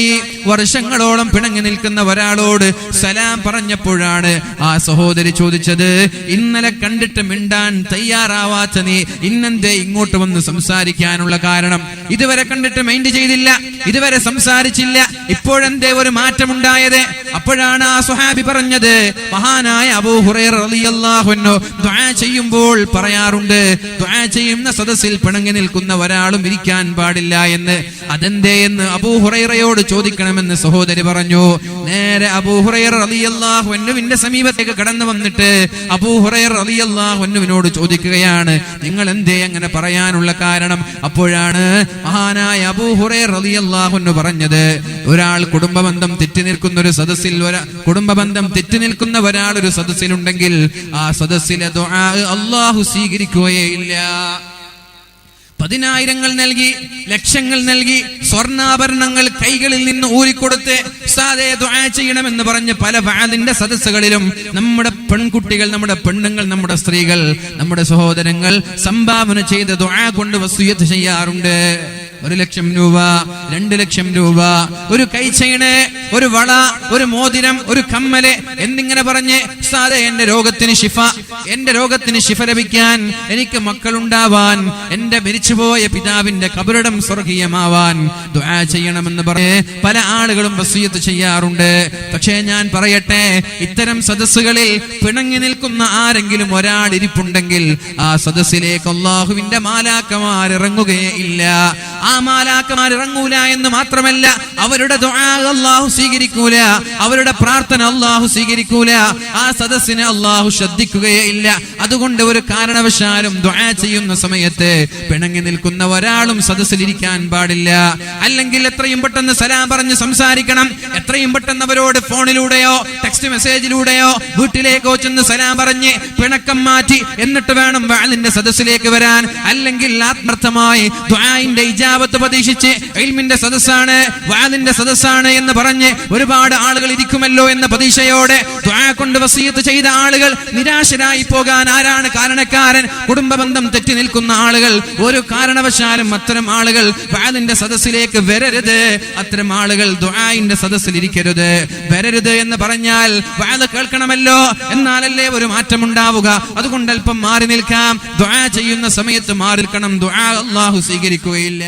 വർഷങ്ങളോളം പിണങ്ങി നിൽക്കുന്ന ഒരാളോട് സലാം പറഞ്ഞപ്പോഴാണ് ആ സഹോദരി ചോദിച്ചത്, ഇന്നലെ കണ്ടിട്ട് മിണ്ടാൻ തയ്യാറാവാത്ത നീ ഇന്നെന്തേ ഇങ്ങോട്ട് വന്ന് സംസാരിക്കാനുള്ള കാരണം? ഇതുവരെ കണ്ടിട്ട് മൈൻഡ് ചെയ്തില്ല, ഇതുവരെ സംസാരിച്ചില്ല, ഇപ്പോഴെന്തേ ഒരു മാറ്റമുണ്ടായത്? അപ്പോഴാണ് ആ സ്വഹാബി പറഞ്ഞത്, മഹാനായ അബൂ ഹുറൈറ റളിയല്ലാഹു അൻഹു ദുആ ചെയ്യുമ്പോൾ പറയാറുണ്ട്, ദുആ ചെയ്യുന്ന സദസ്സിൽ പിണങ്ങി നിൽക്കുന്ന ഒരാളും ഇരിക്കാൻ പാടില്ല എന്ന്. അതെന്തേ എന്ന് അബൂ ഹുറൈറയോട് ചോദിക്കണമെന്ന് സഹോദരി പറഞ്ഞു. നേരെ അബൂ ഹുറൈറ റളിയല്ലാഹു അൻഹുവിന്റെ സമീപത്തേക്ക് കടന്നു വന്നിട്ട് അബൂ ഹുറൈറ റളിയല്ലാഹു അൻഹുവിനോട് ചോദിക്കുകയാണ്, നിങ്ങൾ എന്തേ അങ്ങനെ പറയാനുള്ള കാരണം? അപ്പോഴാണ് മഹാനായ അബൂ ഹുറൈറ റളിയല്ലാഹു അൻഹു പറഞ്ഞത്, ഒരാൾ കുടുംബബന്ധം തെറ്റി നിൽക്കുന്ന ഒരു സദസ്സിൽ, കുടുംബബന്ധം തെറ്റി നിൽക്കുന്ന ഒരാൾ ഒരു സദസ്സിലുണ്ടെങ്കിൽ ആ സദസ്സിലെ ദുആ അല്ലാഹു സ്വീകരിക്കുകയേ ഇല്ല. 10,000 നൽകി, ലക്ഷങ്ങൾ നൽകി, സ്വർണ്ണാഭരണങ്ങൾ കൈകളിൽ നിന്ന് ഊരിക്കൊടുത്ത് ഉസ്താദേ ദുആ ചെയ്യണമെന്ന് പറഞ്ഞ് പല വഅദിന്റെ സദസ്സുകളിലും നമ്മുടെ പെൺകുട്ടികൾ, നമ്മുടെ പെണ്ണുങ്ങൾ, നമ്മുടെ സ്ത്രീകൾ, നമ്മുടെ സഹോദരങ്ങൾ സംഭാവന ചെയ്ത ദുആ കൊണ്ട് വസിയ്യത്ത് ചെയ്യാറുണ്ട്. 1,00,000 രൂപ, 2,00,000 രൂപ, ഒരു കൈചെയിന്, ഒരു വള, ഒരു മോതിരം, ഒരു കമ്മല് എന്നിങ്ങനെ പറഞ്ഞ് ഉസ്താദേ എന്റെ രോഗത്തിന് ശിഫ ലഭിക്കാൻ, എനിക്ക് മക്കളുണ്ടാവാൻ, എന്റെ മരിച്ചുപോയ പിതാവിന്റെ ഖബറിടം സ്വർഗീയമാവാൻ ദുആ ചെയ്യണമെന്ന് പറഞ്ഞ് പല ആളുകളും വസിയ്യത്ത് ചെയ്യാറുണ്ട്. പക്ഷേ ഞാൻ പറയട്ടെ, ഇത്തരം സദസ്സുകളിൽ പിണങ്ങി നിൽക്കുന്ന ആരെങ്കിലും ഒരാൾ ഇരിപ്പുണ്ടെങ്കിൽ ആ സദസ്സിലേക്ക് അല്ലാഹുവിന്റെ മാലാക്കമാർ ഇറങ്ങുകയേ ഇല്ല. ആ മാലാക്കമാർ ഇറങ്ങൂല എന്ന് മാത്രമല്ല, അവരുടെ ദുആ അല്ലാഹു സ്വീകരിക്കൂല, അവരുടെ പ്രാർത്ഥന അല്ലാഹു സ്വീകരിക്കൂല, ആ സദസ്സിനെ അല്ലാഹു ശ്രദ്ധിക്കുകയേ ഇല്ല. അതുകൊണ്ട് ഒരു കാരണവശാലും ദുആ ചെയ്യുന്ന സമയത്ത് പിണങ്ങി നിൽക്കുന്ന ഒരാളും സദസ്സിലിരിക്കാൻ പാടില്ല. അല്ലെങ്കിൽ എത്രയും പെട്ടെന്ന് സലാം പറഞ്ഞ് സംസാരിക്കണം. എത്രയും പെട്ടെന്ന് അവരോട് ഫോണിലൂടെയോ ടെക്സ്റ്റ് മെസ്സേജിലൂടെയോ വീട്ടിലേക്കോ ചെന്ന് സലാം പറഞ്ഞ് പിണക്കം മാറ്റി എന്നിട്ട് വേണം വഅദിന്റെ സദസ്സിലേക്ക് വരാൻ. അല്ലെങ്കിൽ ആത്മാർത്ഥമായി ദുആഇന്റെ ഇജാബത്ത് പ്രതീക്ഷിച്ച് ഇൽമിന്റെ സദസ്സാണ്, വഅദിന്റെ സദസ്സാണ് എന്ന് പറഞ്ഞ് ഒരുപാട് ആളുകൾ ഇരിക്കുമല്ലോ എന്ന പ്രതീക്ഷയോടെ ദുആ കൊണ്ട് വസിയ്യത്ത് ചെയ്ത ആളുകൾ നിരാശരായി പോകാൻ ആരാണ് കാരണക്കാരൻ? കുടുംബ ബന്ധം തെറ്റി നിൽക്കുന്ന ആളുകൾ. ഒരു കാരണവശാലും അത്തരം ആളുകൾ വഅദിന്റെ സദസ്സിലേക്ക് വരരുത്. അത്തരം ആളുകൾ ദുആഇന്റെ സദസ്സിൽ ഇരിക്കരുത്. വരരുത് എന്ന് പറഞ്ഞാൽ വഅദ് കേൾക്കണമല്ലോ, എന്നാലല്ലേ ഒരു മാറ്റം ഉണ്ടാവുക. അതുകൊണ്ട് അല്പം മാറി നിൽക്കാം. ദുആ ചെയ്യുന്ന സമയത്ത് മാറി നിൽക്കണം. ദുആ അല്ലാഹു സ്വീകരിക്കുകയില്ല.